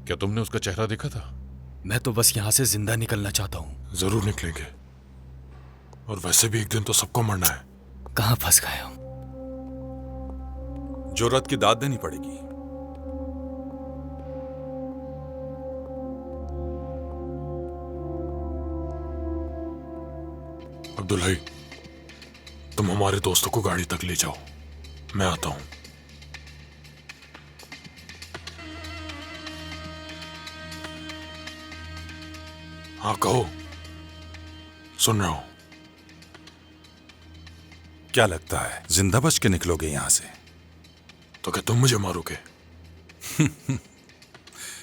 क्या तुमने उसका चेहरा देखा था? मैं तो बस यहाँ से जिंदा निकलना चाहता हूँ। जरूर निकलेंगे, और वैसे भी एक दिन तो सबको मरना है। कहाँ फंस गए हम? जुर्रत की दाद देनी पड़ेगी। अब्दुल भाई, तुम हमारे दोस्तों को गाड़ी तक ले जाओ, मैं आता हूं। हाँ कहो, सुन रहा हूं। क्या लगता है जिंदा बच के निकलोगे यहां से? तो क्या तुम मुझे मारोगे?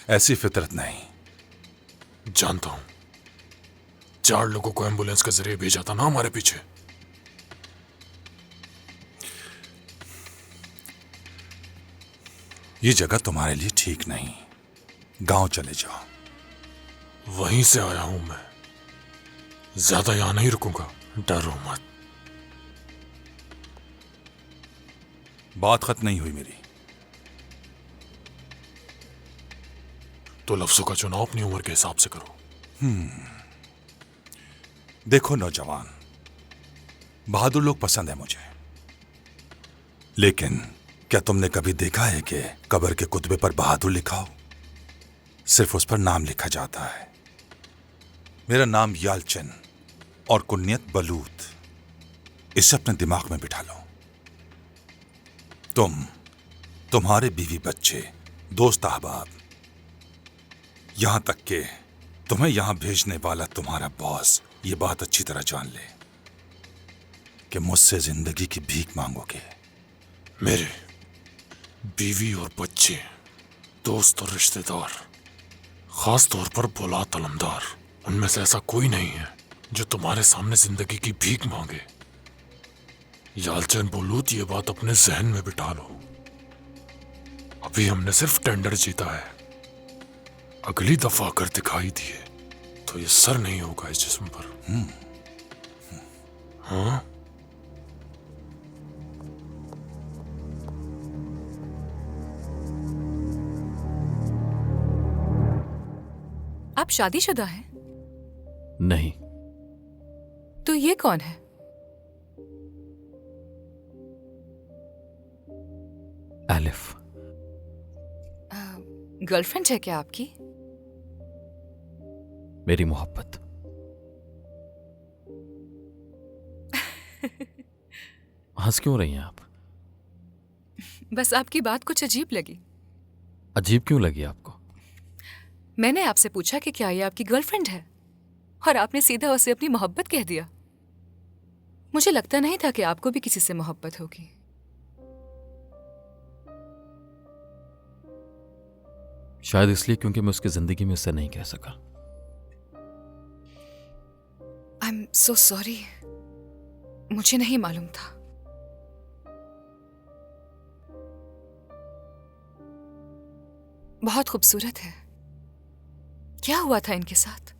ऐसी फितरत नहीं। जानता हूं, 4 लोगों को एम्बुलेंस के जरिए भेजा था ना हमारे पीछे। ये जगह तुम्हारे लिए ठीक नहीं। गांव चले जाओ। वहीं से आया हूं मैं, ज्यादा यहां नहीं रुकूंगा। डरो मत। बात खत्म नहीं हुई मेरी। तो लफ्जों का चुनाव अपनी उम्र के हिसाब से करो। देखो नौजवान, बहादुर लोग पसंद है मुझे, लेकिन क्या तुमने कभी देखा है कि कब्र के कुतबे पर बहादुर लिखा हो? सिर्फ उस पर नाम लिखा जाता है। मेरा नाम यालचन और कुन्नियत बलूत। इसे अपने दिमाग में बिठा लो। तुम्हारे बीवी बच्चे, दोस्त अहबाब, यहां तक कि तुम्हें यहां भेजने वाला तुम्हारा बॉस ये बात अच्छी तरह जान ले कि मुझसे जिंदगी की भीख मांगोगे। मेरे बीवी और बच्चे, दोस्त और रिश्तेदार, खास तौर पर बोला तलमदार, उनमें से ऐसा कोई नहीं है जो तुम्हारे सामने जिंदगी की भीख मांगे। यालचन बलूत, ये बात अपने जहन में बिठा लो। अभी हमने सिर्फ टेंडर जीता है, अगली दफा अगर दिखाई दिए तो ये सर नहीं होगा इस जिस्म पर। हाँ, आप शादीशुदा हैं? नहीं। तो ये कौन है? एलिफ। गर्लफ्रेंड है क्या आपकी? मेरी मोहब्बत। हंस क्यों रही हैं आप? बस आपकी बात कुछ अजीब लगी। अजीब क्यों लगी आपको? मैंने आपसे पूछा कि क्या ये आपकी गर्लफ्रेंड है, और आपने सीधा उसे अपनी मोहब्बत कह दिया। मुझे लगता नहीं था कि आपको भी किसी से मोहब्बत होगी। शायद इसलिए क्योंकि मैं उसकी जिंदगी में उससे नहीं कह सका। आई एम सो सॉरी, मुझे नहीं मालूम था। बहुत खूबसूरत है। क्या हुआ था इनके साथ?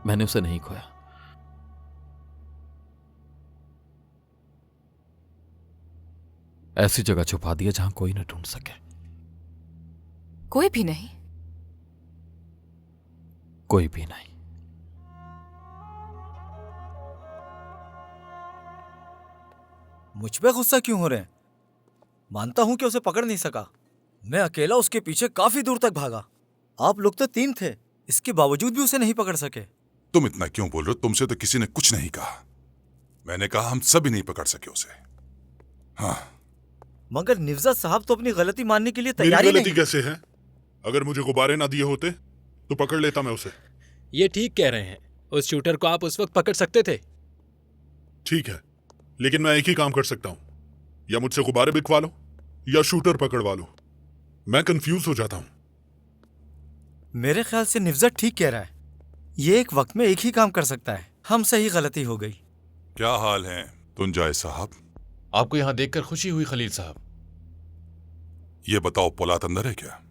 मैंने उसे नहीं खोया। ऐसी जगह छुपा दिया जहां कोई न ढूंढ सके। कोई भी नहीं? कोई भी नहीं। मुझ पे गुस्सा क्यों हो रहे हैं? मानता हूं कि उसे पकड़ नहीं सका। मैं अकेला उसके पीछे काफी दूर तक भागा। आप लोग तो 3 थे, इसके बावजूद भी उसे नहीं पकड़ सके। तुम इतना क्यों बोल रहे हो? तुमसे तो किसी ने कुछ नहीं कहा। मैंने कहा हम सभी नहीं पकड़ सके उसे। हाँ, मगर निवज़त साहब तो अपनी गलती मानने के लिए तैयार ही मेरी गलती नहीं। कैसे है? अगर मुझे गुब्बारे ना दिए होते तो पकड़ लेता मैं उसे। ये ठीक कह रहे हैं, उस शूटर को आप उस वक्त पकड़ सकते थे। ठीक है, लेकिन मैं एक ही काम कर सकता हूं, या मुझसे गुब्बारे बिकवा लो या शूटर पकड़वा लो। मैं कंफ्यूज हो जाता हूं। मेरे ख्याल से निवज़त ठीक कह रहा है। ये एक वक्त में एक ही काम कर सकता है। हमसे ही गलती हो गई। क्या हाल है तुंजाए साहब? आपको यहां देखकर खुशी हुई खलील साहब। ये बताओ, पोलाद अंदर है क्या?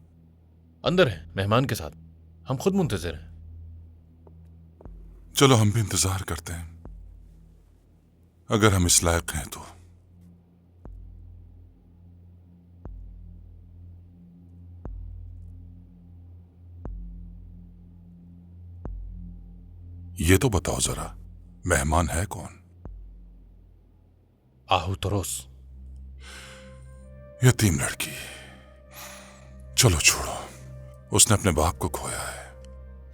अंदर है, मेहमान के साथ। हम खुद मुंतजिर हैं। चलो हम भी इंतजार करते हैं, अगर हम इस लायक हैं तो। ये तो बताओ जरा, मेहमान है कौन? आहू तरोस। यतीम लड़की। चलो छोड़ो, उसने अपने बाप को खोया है,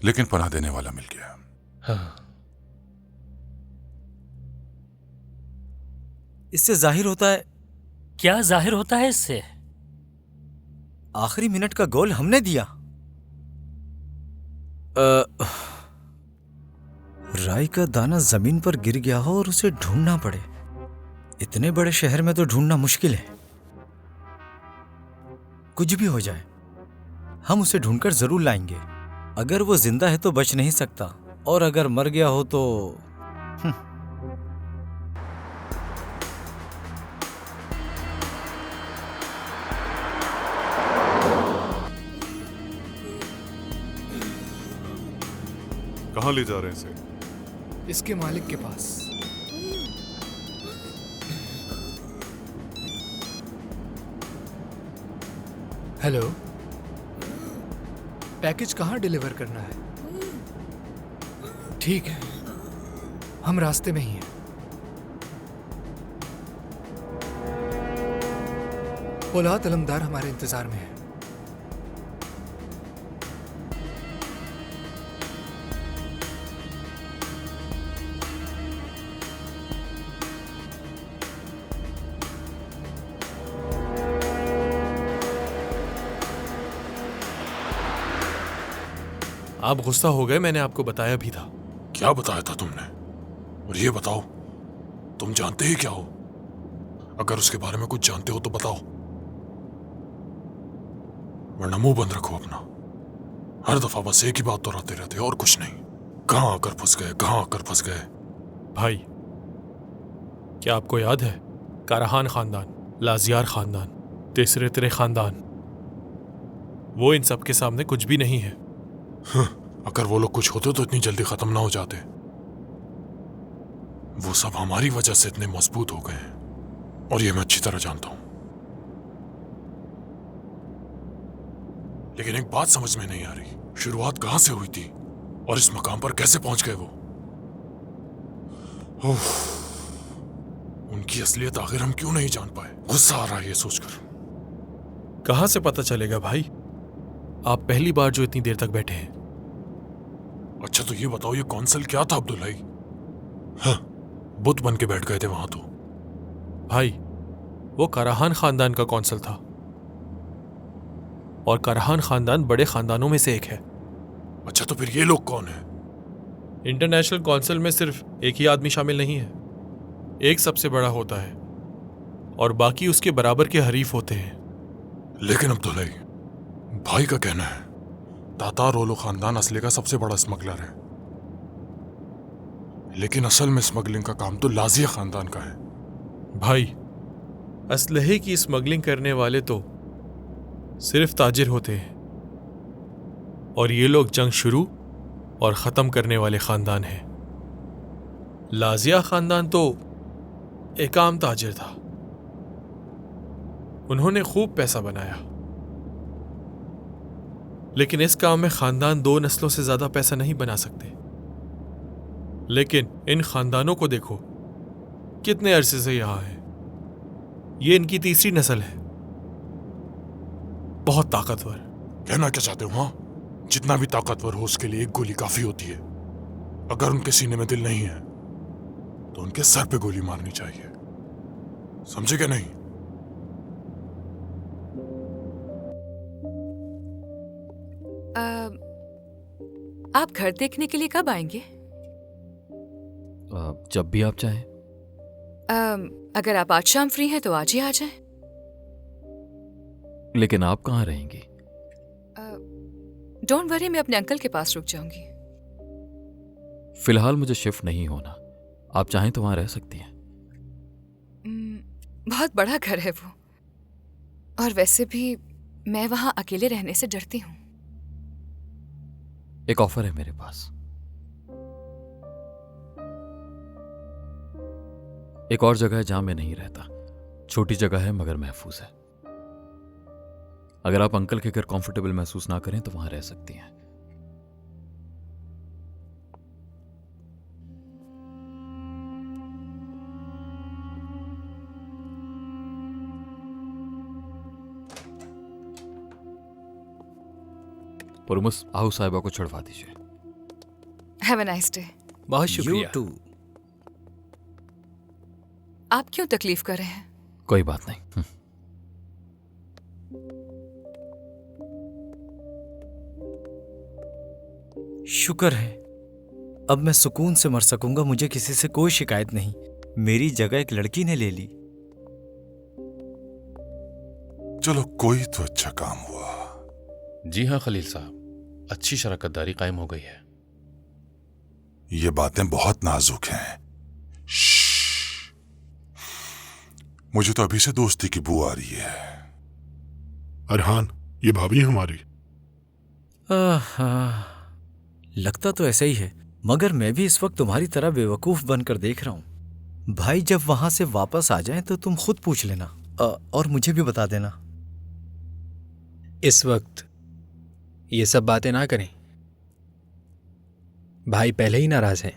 लेकिन पनाह देने वाला मिल गया। हाँ। इससे जाहिर होता है क्या जाहिर होता है इससे? आखिरी मिनट का गोल हमने दिया। राई का दाना जमीन पर गिर गया हो और उसे ढूंढना पड़े। इतने बड़े शहर में तो ढूंढना मुश्किल है। कुछ भी हो जाए, हम उसे ढूंढकर जरूर लाएंगे। अगर वो जिंदा है तो बच नहीं सकता, और अगर मर गया हो तो कहाँ ले जा रहे हैं इसे? इसके मालिक के पास। हेलो, पैकेज कहाँ डिलीवर करना है? ठीक है, हम रास्ते में ही हैं। पोलाद अलमदार हमारे इंतजार में है। आप गुस्सा हो गए, मैंने आपको बताया भी था। क्या बताया था तुमने? और ये बताओ, तुम जानते ही क्या हो? अगर उसके बारे में कुछ जानते हो तो बताओ, वरना मुंह बंद रखो अपना। हर दफा बस एक ही बात दोहराते रहते हो और कुछ नहीं। कहां आकर फंस गए, कहां आकर फंस गए। भाई, क्या आपको याद है कारहान खानदान, लाजियार खानदान, तीसरे तेरे खानदान, वो इन सब के सामने कुछ भी नहीं है। अगर वो लोग कुछ होते तो इतनी जल्दी खत्म ना हो जाते। वो सब हमारी वजह से इतने मजबूत हो गए हैं, और ये मैं अच्छी तरह जानता हूं। लेकिन एक बात समझ में नहीं आ रही, शुरुआत कहां से हुई थी और इस मकाम पर कैसे पहुंच गए वो? उनकी असलियत आखिर हम क्यों नहीं जान पाए? गुस्सा आ रहा है ये सोचकर। कहां से पता चलेगा भाई? आप पहली बार जो इतनी देर तक बैठे हैं। अच्छा तो ये बताओ, ये कौंसल क्या था अब्दुल्लाई? हाँ, बुत बन के बैठ गए थे वहां तो। भाई, वो कारहान खानदान का कौंसल था, और कारहान खानदान बड़े खानदानों में से एक है। अच्छा तो फिर ये लोग कौन है? इंटरनेशनल कौंसिल में सिर्फ एक ही आदमी शामिल नहीं है। एक सबसे बड़ा होता है और बाकी उसके बराबर के हरीफ होते हैं। लेकिन अब्दुल्लाई, भाई का कहना है तातार ओलो खानदान असले का सबसे बड़ा स्मगलर है, लेकिन असल में स्मगलिंग का काम तो लाजिया खानदान का है। भाई, असलहे की स्मगलिंग करने वाले तो सिर्फ ताजिर होते हैं, और ये लोग जंग शुरू और ख़त्म करने वाले ख़ानदान हैं। लाजिया ख़ानदान तो एक आम ताजिर था। उन्होंने खूब पैसा बनाया, लेकिन इस काम में ख़ानदान 2 नस्लों से ज़्यादा पैसा नहीं बना सकते। लेकिन इन ख़ानदानों को देखो, कितने अरसे से यहाँ हैं। ये इनकी तीसरी नस्ल है, बहुत ताकतवर। कहना क्या चाहते हो? हाँ, जितना भी ताकतवर हो उसके लिए एक गोली काफी होती है। अगर उनके सीने में दिल नहीं है तो उनके सर पे गोली मारनी चाहिए, समझे क्या? नहीं? आप घर देखने के लिए कब आएंगे? जब भी आप चाहें। अगर आप आज शाम फ्री हैं तो आज ही आ जाएं। लेकिन आप कहाँ रहेंगी? डोंट वरी, मैं अपने अंकल के पास रुक जाऊंगी। फिलहाल मुझे शिफ्ट नहीं होना, आप चाहें तो वहां रह सकती हैं। बहुत बड़ा घर है वो, और वैसे भी मैं वहां अकेले रहने से डरती हूँ। एक ऑफर है मेरे पास। एक और जगह है जहां मैं नहीं रहता। छोटी जगह है मगर महफूज है। अगर आप अंकल के घर कंफर्टेबल महसूस ना करें तो वहां रह सकती हैं। पुरमुस आहू साहिबा को छुड़वा दीजिए। Have a nice day. बहुत यू शुक्रिया। टू। आप क्यों तकलीफ कर रहे हैं? कोई बात नहीं। शुक्र है, अब मैं सुकून से मर सकूंगा। मुझे किसी से कोई शिकायत नहीं। मेरी जगह एक लड़की ने ले ली। चलो कोई तो अच्छा काम हुआ। जी हाँ खलील साहब, अच्छी शराकतदारी कायम हो गई है। ये बातें बहुत नाजुक हैं। श्श्श। मुझे तो अभी से दोस्ती की बू आ रही है। अरहान, ये भाभी है हमारी। लगता तो ऐसा ही है, मगर मैं भी इस वक्त तुम्हारी तरह बेवकूफ बनकर देख रहा हूं। भाई जब वहां से वापस आ जाएं तो तुम खुद पूछ लेना और मुझे भी बता देना। इस वक्त ये सब बातें ना करें, भाई पहले ही नाराज हैं।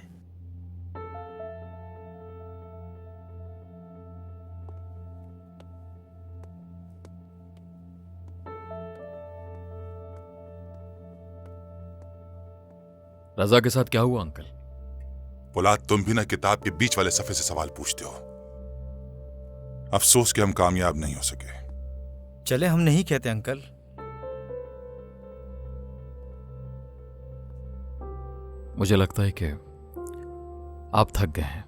रजा के साथ क्या हुआ अंकल? पोलाद, तुम भी ना किताब के बीच वाले सफे से सवाल पूछते हो। अफसोस कि हम कामयाब नहीं हो सके। चले, हम नहीं कहते अंकल। मुझे लगता है कि आप थक गए हैं,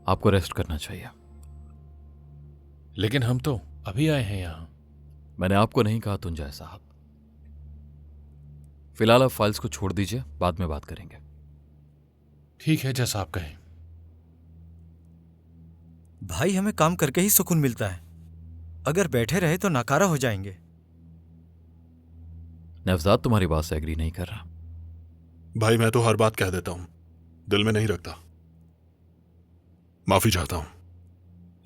आपको रेस्ट करना चाहिए। लेकिन हम तो अभी आए हैं यहां। मैंने आपको नहीं कहा तुंजय साहब। फिलहाल आप फाइल्स को छोड़ दीजिए, बाद में बात करेंगे। ठीक है, जैसा आप कहें। भाई हमें काम करके ही सुकून मिलता है। अगर बैठे रहे तो नाकारा हो जाएंगे। नवजात तुम्हारी बात से एग्री नहीं कर रहा। भाई मैं तो हर बात कह देता हूं, दिल में नहीं रखता। माफी चाहता हूं,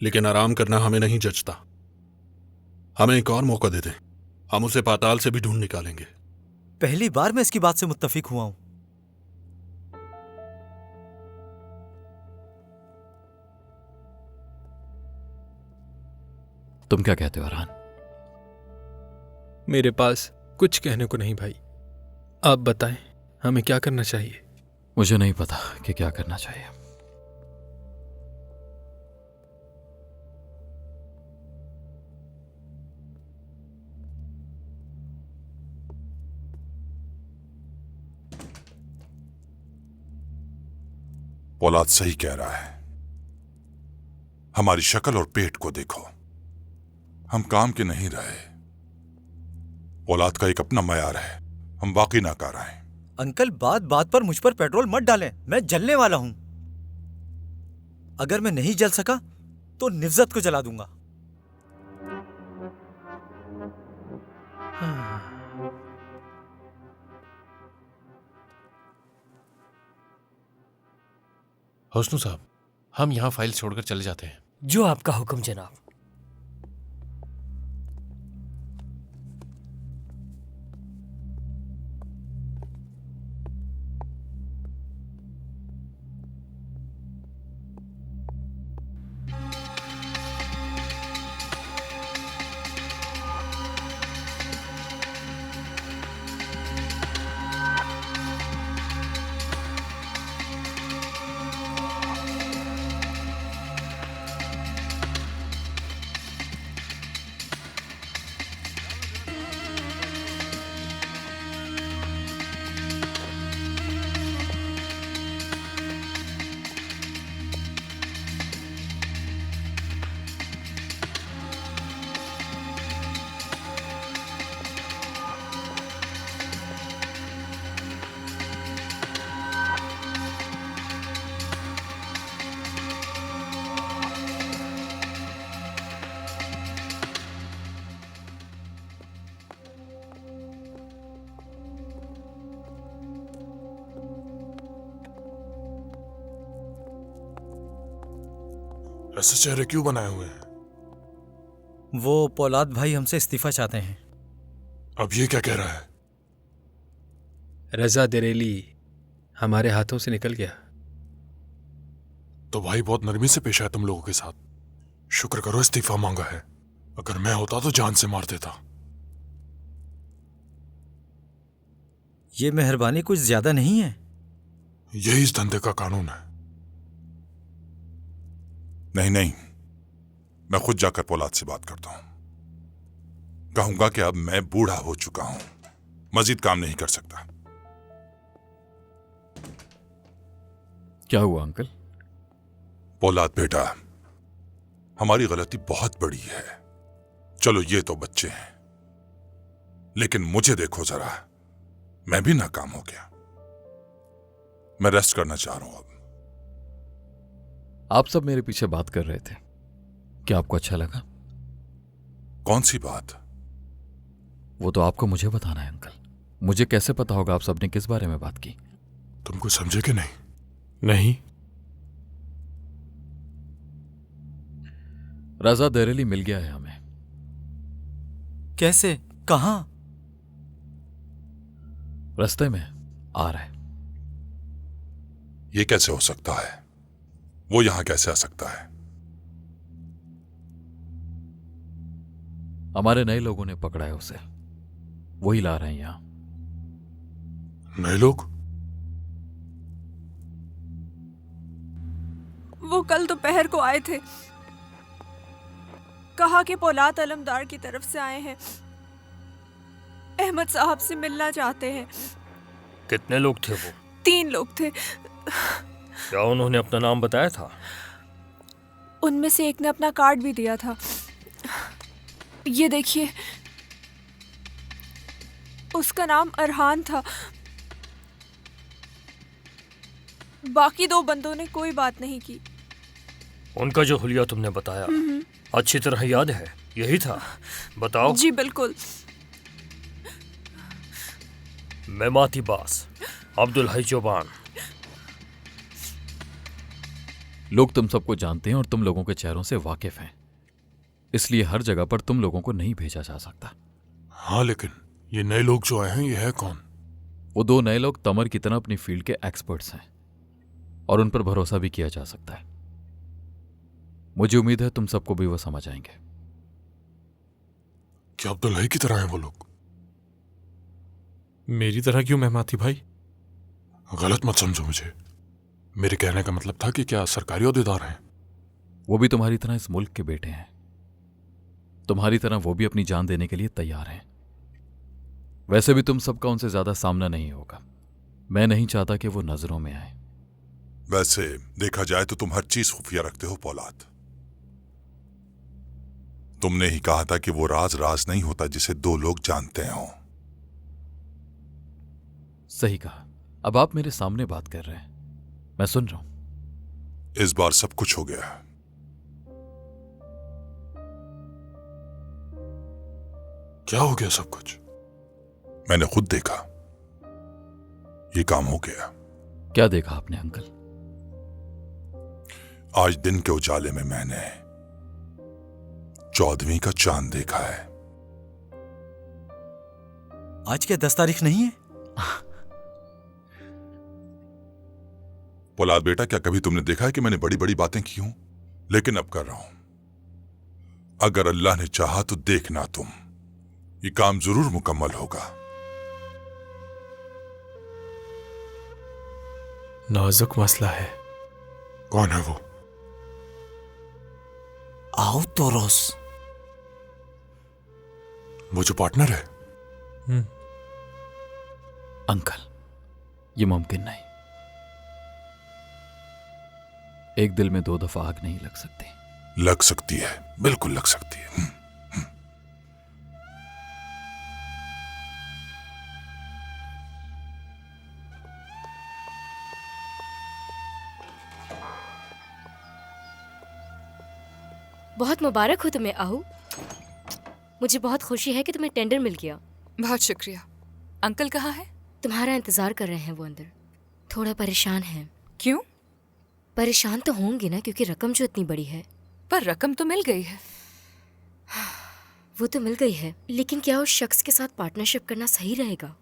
लेकिन आराम करना हमें नहीं जचता। हमें एक और मौका दे दें, हम उसे पाताल से भी ढूंढ निकालेंगे। पहली बार मैं इसकी बात से मुत्तफिक हुआ हूं। तुम क्या कहते हो अरहान? मेरे पास कुछ कहने को नहीं भाई, आप बताएं हमें क्या करना चाहिए। मुझे नहीं पता कि क्या करना चाहिए। पोलाद सही कह रहा है। हमारी शक्ल और पेट को देखो, हम काम के नहीं रहे। औलाद का एक अपना मयार है, हम वाकई नाकारा हैं। अंकल, बात बात पर मुझ पर पेट्रोल मत डालें, मैं जलने वाला हूं। अगर मैं नहीं जल सका तो निफ्जत को जला दूंगा। हुस्नु साहब, हम यहां फाइल छोड़कर चले जाते हैं। जो आपका हुक्म जनाब। ऐसे चेहरे क्यों बनाए हुए हैं? वो पौलाद भाई हमसे इस्तीफा चाहते हैं। अब ये क्या कह रहा है? रजा दरेली हमारे हाथों से निकल गया। तो भाई बहुत नरमी से पेश आया तुम लोगों के साथ। शुक्र करो इस्तीफा मांगा है, अगर मैं होता तो जान से मार देता। ये मेहरबानी कुछ ज्यादा नहीं है? यही इस धंधे का कानून है। नहीं नहीं, मैं खुद जाकर पोलाद से बात करता हूं। कहूंगा कि अब मैं बूढ़ा हो चुका हूं, मजीद काम नहीं कर सकता। क्या हुआ अंकल? पोलाद बेटा, हमारी गलती बहुत बड़ी है। चलो ये तो बच्चे हैं, लेकिन मुझे देखो जरा, मैं भी नाकाम हो गया। मैं रेस्ट करना चाह रहा हूं अब। आप सब मेरे पीछे बात कर रहे थे, क्या आपको अच्छा लगा? कौन सी बात? वो तो आपको मुझे बताना है अंकल। मुझे कैसे पता होगा आप सबने किस बारे में बात की? तुम कुछ समझे कि नहीं? नहीं। रजा दरेली मिल गया है हमें। कैसे? कहां? रास्ते में आ रहा है। ये कैसे हो सकता है? वो यहां कैसे आ सकता है? हमारे नए लोगों ने पकड़ा है उसे, वही ला रहे हैं यहां। नए लोग? वो कल दोपहर को आए थे, कहा कि पोलाद अलमदार की तरफ से आए हैं, अहमद साहब से मिलना चाहते हैं। कितने लोग थे वो? 3 लोग थे। क्या उन्होंने अपना नाम बताया था? उनमें से एक ने अपना कार्ड भी दिया था, ये देखिए। उसका नाम अरहान था। बाकी 2 बंदों ने कोई बात नहीं की। उनका जो हुलिया तुमने बताया अच्छी तरह याद है? यही था? बताओ। जी बिल्कुल। मेमाती बास, अब्दुल हई चौबान। लोग तुम सबको जानते हैं और तुम लोगों के चेहरों से वाकिफ हैं, इसलिए हर जगह पर तुम लोगों को नहीं भेजा जा सकता। हाँ, लेकिन ये नए लोग जो आए हैं, ये है कौन? वो 2 नए लोग तमर की तरह अपनी फील्ड के एक्सपर्ट्स हैं और उन पर भरोसा भी किया जा सकता है। मुझे उम्मीद है तुम सबको भी वो समझ आएंगे। क्या अब्दुल हई की तरह हैं वो लोग? मेरी तरह क्यों मेहमाती भाई? गलत मत समझो मुझे। मेरे कहने का मतलब था कि क्या सरकारी ओहदेदार हैं? वो भी तुम्हारी तरह इस मुल्क के बेटे हैं। तुम्हारी तरह वो भी अपनी जान देने के लिए तैयार हैं। वैसे भी तुम सबका उनसे ज्यादा सामना नहीं होगा। मैं नहीं चाहता कि वो नजरों में आए। वैसे देखा जाए तो तुम हर चीज खुफिया रखते हो पोलाद। तुमने ही कहा था कि वो राज राज नहीं होता जिसे 2 लोग जानते हों। सही कहा। अब आप मेरे सामने बात कर रहे हैं, मैं सुन रहा हूं। इस बार सब कुछ हो गया। क्या हो गया सब कुछ? मैंने खुद देखा, ये काम हो गया। क्या देखा आपने अंकल? आज दिन के उजाले में मैंने 14वीं का चांद देखा है। आज क्या 10 तारीख नहीं है? पोलाद बेटा, क्या कभी तुमने देखा है कि मैंने बड़ी बड़ी बातें की हूं? लेकिन अब कर रहा हूं। अगर अल्लाह ने चाहा तो देखना तुम, ये काम जरूर मुकम्मल होगा। नाजुक मसला है। कौन है वो? आओ तो रोस। वो जो पार्टनर है? अंकल, ये मुमकिन नहीं। एक दिल में 2 दफा आग नहीं लग सकती। लग सकती है, बिल्कुल लग सकती है। बहुत मुबारक हो तुम्हें आहू। मुझे बहुत खुशी है कि तुम्हें टेंडर मिल गया। बहुत शुक्रिया। अंकल कहाँ है? तुम्हारा इंतजार कर रहे हैं वो अंदर। थोड़ा परेशान हैं। क्यों? परेशान तो होंगे ना, क्योंकि रकम जो इतनी बड़ी है। पर रकम तो मिल गई है। वो तो मिल गई है, लेकिन क्या उस शख्स के साथ पार्टनरशिप करना सही रहेगा?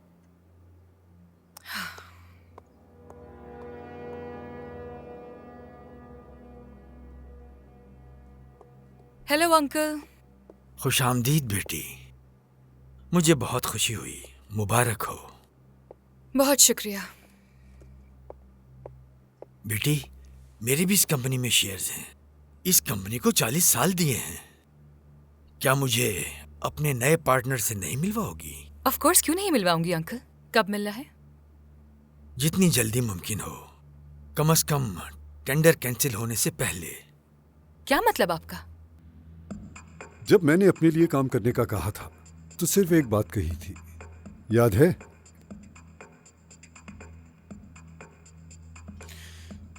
Hello uncle. खुशामदीद बेटी, मुझे बहुत खुशी हुई। मुबारक हो। बहुत शुक्रिया। बेटी, मेरे भी इस कंपनी में शेयर्स हैं। इस कंपनी को 40 साल दिए हैं। क्या मुझे अपने नए पार्टनर से नहीं मिलवाओगी? ऑफ कोर्स, क्यों नहीं मिलवाऊंगी अंकल। कब मिलना है? जितनी जल्दी मुमकिन हो, कम से कम टेंडर कैंसिल होने से पहले। क्या मतलब आपका? जब मैंने अपने लिए काम करने का कहा था तो सिर्फ एक बात कही थी, याद है?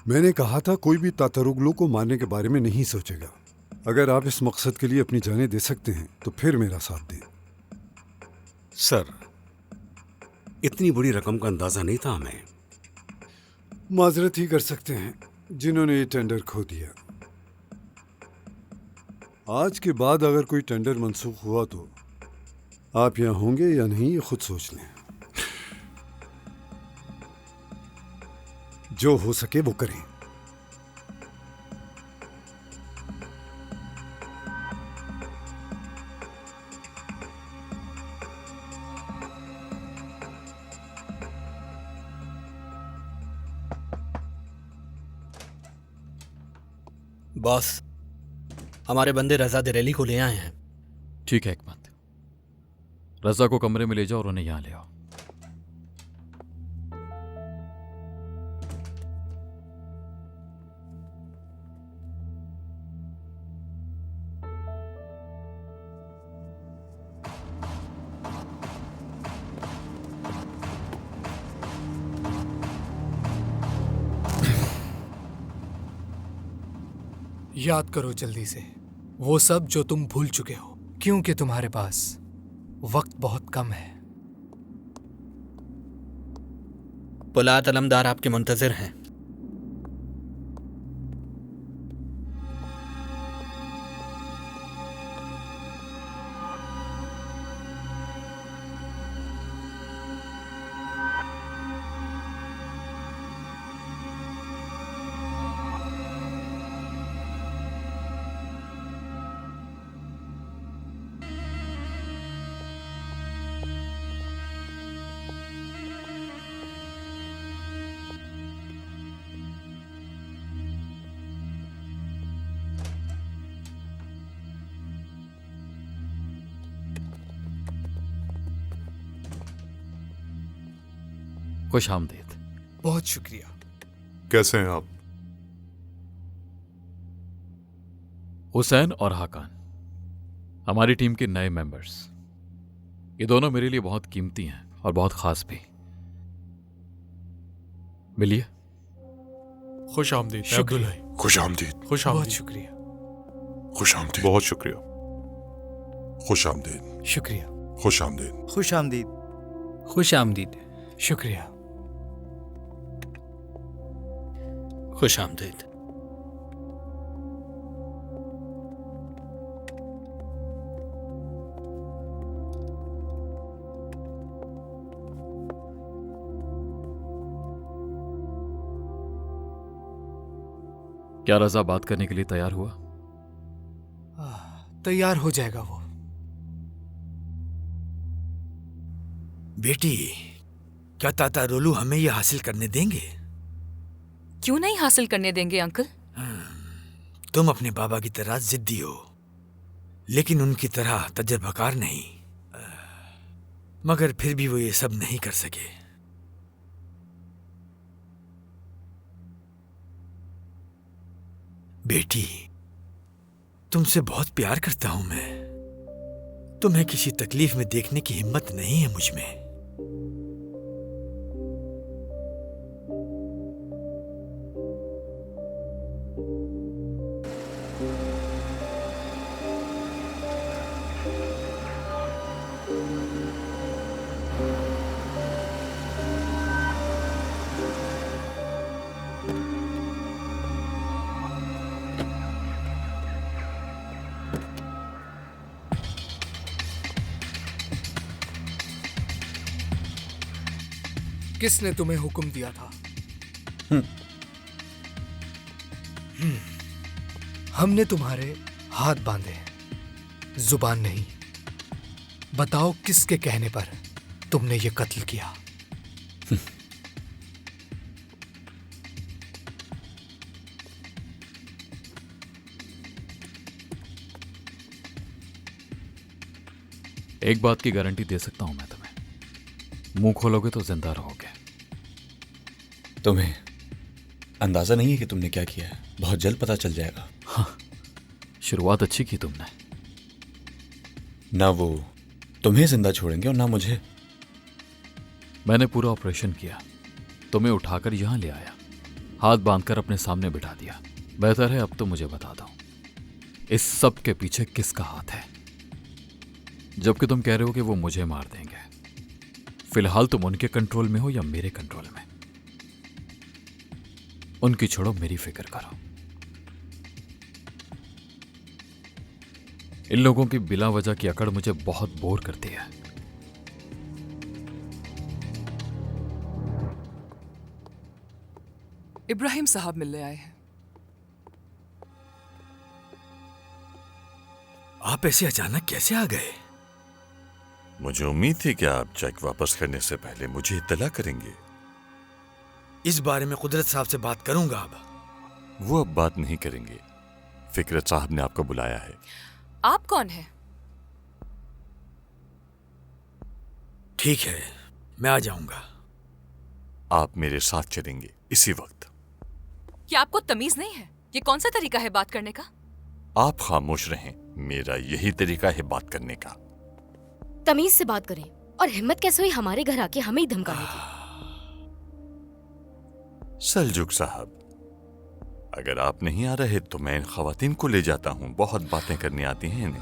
मैंने कहा था कोई भी तातरुगलू को मारने के बारे में नहीं सोचेगा। अगर आप इस मकसद के लिए अपनी जानें दे सकते हैं तो फिर मेरा साथ दें। सर, इतनी बड़ी रकम का अंदाजा नहीं था हमें। माजरत ही कर सकते हैं जिन्होंने ये टेंडर खो दिया। आज के बाद अगर कोई टेंडर मंसूख हुआ तो आप यहाँ होंगे या नहीं, ये खुद सोच लें। जो हो सके वो करें। बॉस, हमारे बंदे रजा दिरेली को ले आए हैं। ठीक है हिकमत, रजा को कमरे में ले जाओ और उन्हें यहां ले आओ। याद करो जल्दी से वो सब जो तुम भूल चुके हो, क्योंकि तुम्हारे पास वक्त बहुत कम है। पोलाद अलमदार आपके मुंतजिर हैं। खुश आमदीद। बहुत शुक्रिया। कैसे हैं आप? हुसैन और हाकान हमारी टीम के नए मेंबर्स। ये दोनों मेरे लिए बहुत कीमती हैं और बहुत खास भी। मिलिए। खुश आमदीद। शुक्रिया। खुश आमदीद। खुश बहुत आमदीद। शुक्रिया। खुश आमदीद। बहुत शुक्रिया। खुश आमदीद। शुक्रिया। खुश आमदीद। खुश आमदीद। खुश आमदीद। शुक्रिया। खुश आमदीद। क्या रजा बात करने के लिए तैयार हुआ? तैयार हो जाएगा वो। बेटी, क्या तातारुगलू हमें ये हासिल करने देंगे? क्यों नहीं हासिल करने देंगे अंकल? तुम अपने बाबा की तरह जिद्दी हो, लेकिन उनकी तरह तजर्बाकार नहीं। मगर फिर भी वो ये सब नहीं कर सके। बेटी, तुमसे बहुत प्यार करता हूं मैं। तुम्हें किसी तकलीफ में देखने की हिम्मत नहीं है मुझ में। किसने तुम्हें हुक्म दिया था? हमने तुम्हारे हाथ बांधे हैं, जुबान नहीं। बताओ किसके कहने पर तुमने ये कत्ल किया? एक बात की गारंटी दे सकता हूं मैं तुम्हें, मुंह खोलोगे तो जिंदा रहोगे। तुम्हें अंदाजा नहीं है कि तुमने क्या किया है? बहुत जल्द पता चल जाएगा। हाँ, शुरुआत अच्छी की तुमने। ना वो तुम्हें जिंदा छोड़ेंगे और ना मुझे। मैंने पूरा ऑपरेशन किया, तुम्हें उठाकर यहां ले आया, हाथ बांधकर अपने सामने बिठा दिया। बेहतर है अब तो मुझे बता दो, इस सब के पीछे किसका हाथ है? जबकि तुम कह रहे हो कि वो मुझे मार देंगे। फिलहाल तुम उनके कंट्रोल में हो या मेरे कंट्रोल में? उनकी छोड़ो, मेरी फिक्र करो। इन लोगों की बिला वजह की अकड़ मुझे बहुत बोर करती है। इब्राहिम साहब मिलने आए हैं। आप ऐसे अचानक कैसे आ गए? मुझे उम्मीद थी कि आप चेक वापस करने से पहले मुझे इत्तला करेंगे। इस बारे में कुदरत साहब से बात करूंगा। अब वो अब बात नहीं करेंगे। फिकरत साहब ने आपको बुलाया है। आप कौन है? ठीक है, मैं आ जाऊंगा। आप मेरे साथ चलेंगे इसी वक्त। क्या आपको तमीज नहीं है? ये कौन सा तरीका है बात करने का? आप खामोश रहें, मेरा यही तरीका है बात करने का। तमीज से बात करें। और हिम्मत कैसे हुई हमारे घर आके हमें ही धमकाने की? सल्जुक साहब, अगर आप नहीं आ रहे तो मैं इन खवातीन को ले जाता हूं, बहुत बातें करनी आती हैं इन्हें।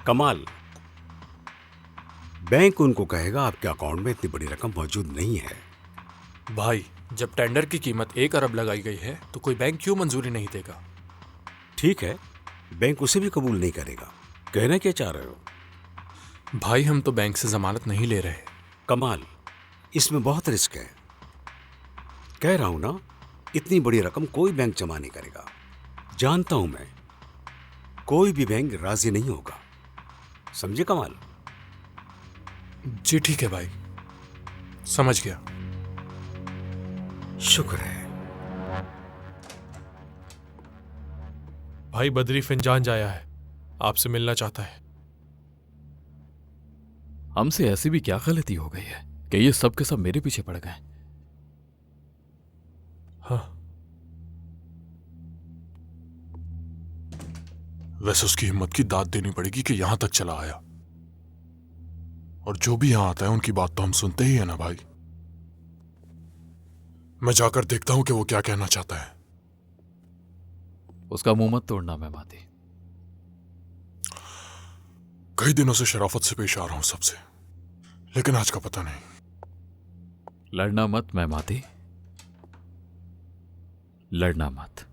कमाल, बैंक उनको कहेगा आपके अकाउंट में इतनी बड़ी रकम मौजूद नहीं है। भाई, जब टेंडर की कीमत 1 अरब लगाई गई है तो कोई बैंक क्यों मंजूरी नहीं देगा? ठीक है, बैंक उसे भी कबूल नहीं करेगा। कहना क्या चाह रहे हो? भाई, हम तो बैंक से जमानत नहीं ले रहे। कमाल, इसमें बहुत रिस्क है। कह रहा हूं ना, इतनी बड़ी रकम कोई बैंक जमा नहीं करेगा। जानता हूं मैं, कोई भी बैंक राजी नहीं होगा। समझे कमाल? जी ठीक है भाई, समझ गया। शुक्र है। भाई बदरी फिंजान जाया है, आपसे मिलना चाहता है। हमसे ऐसी भी क्या गलती हो गई है कि ये सब के सब मेरे पीछे पड़ गए? हाँ। वैसे उसकी हिम्मत की दाद देनी पड़ेगी कि यहां तक चला आया। और जो भी यहां आता है उनकी बात तो हम सुनते ही है ना भाई। मैं जाकर देखता हूं कि वो क्या कहना चाहता है। उसका मुंह मत तोड़ना मेहमाती। कई दिनों से शराफत से पेश आ रहा हूं सबसे, लेकिन आज का पता नहीं। लड़ना मत मेहमाती, लड़ना मत।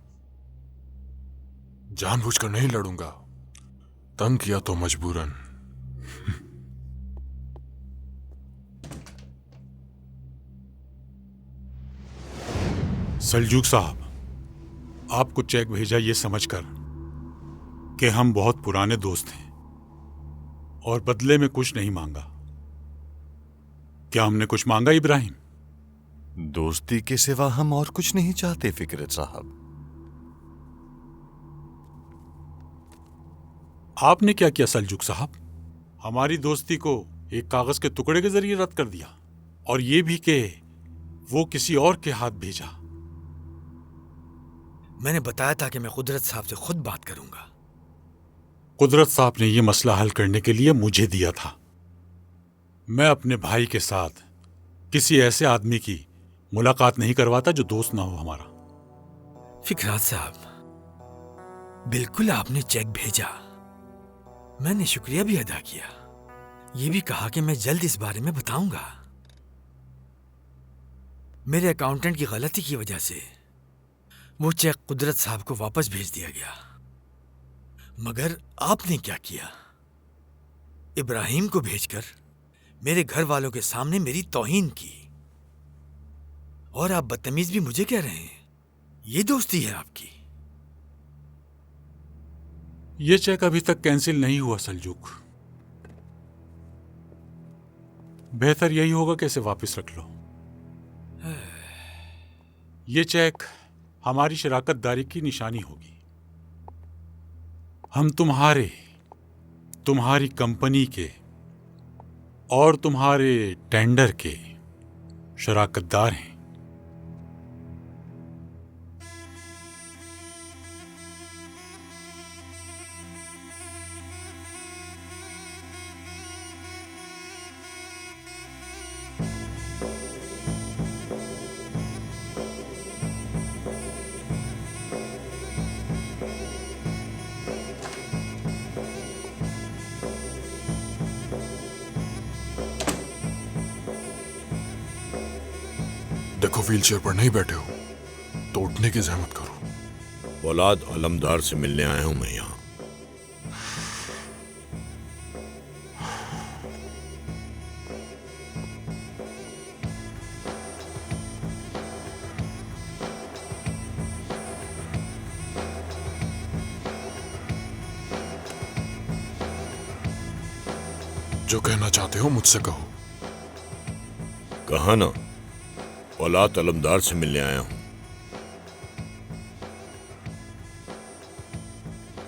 जानबूझकर नहीं लड़ूंगा, तंग किया तो मजबूरन। सल्जूक साहब, आपको चेक भेजा ये समझकर कि हम बहुत पुराने दोस्त हैं और बदले में कुछ नहीं मांगा। क्या हमने कुछ मांगा इब्राहिम? दोस्ती के सिवा हम और कुछ नहीं चाहते फिकरत साहब। आपने क्या किया सल्जूक साहब? हमारी दोस्ती को एक कागज के टुकड़े के जरिए रद्द कर दिया, और ये भी कि वो किसी और के हाथ भेजा। मैंने बताया था कि मैं कुदरत साहब से खुद बात करूंगा। कुदरत साहब ने यह मसला हल करने के लिए मुझे दिया था। मैं अपने भाई के साथ किसी ऐसे आदमी की मुलाकात नहीं करवाता जो दोस्त ना हो हमारा। फिकरात साहब, बिल्कुल आपने चेक भेजा, मैंने शुक्रिया भी अदा किया। ये भी कहा कि मैं जल्द इस बारे में बताऊंगा। मेरे अकाउंटेंट की गलती की वजह से वो चेक कुदरत साहब को वापस भेज दिया गया। मगर आपने क्या किया? इब्राहिम को भेजकर मेरे घर वालों के सामने मेरी तौहीन की। और आप बदतमीज भी मुझे कह रहे हैं? ये दोस्ती है आपकी? ये चेक अभी तक कैंसिल नहीं हुआ सलजूक। बेहतर यही होगा कि इसे वापस रख लो। ये चेक हमारी शराकतदारी की निशानी होगी। हम तुम्हारी कंपनी के और तुम्हारे टेंडर के शराकतदार हैं। देखो, व्हीलचेयर पर नहीं बैठे हो तो उठने की जहमत करो। फौलाद अलमदार से मिलने आया हूं मैं यहाँ। जो कहना चाहते हो मुझसे कहो। कहा ना, फौलाद अलमदार से मिलने आया हूं।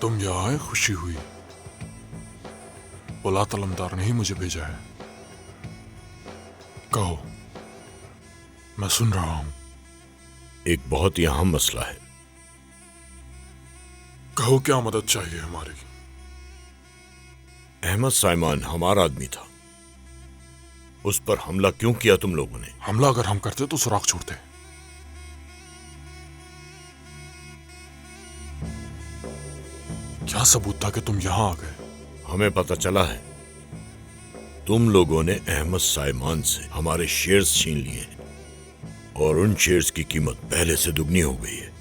तुम यहाँ आए, खुशी हुई। फौलाद अलमदार ने ही मुझे भेजा है। कहो, मैं सुन रहा हूं। एक बहुत ही अहम मसला है। कहो, क्या मदद चाहिए हमारी? अहमद साइमान हमारा आदमी था, उस पर हमला क्यों किया तुम लोगों ने? हमला अगर हम करते तो सुराग छोड़ते। क्या सबूत था कि तुम यहां आ गए? हमें पता चला है तुम लोगों ने अहमद साइमान से हमारे शेयर्स छीन लिए हैं और उन शेयर्स की कीमत पहले से दुगनी हो गई है।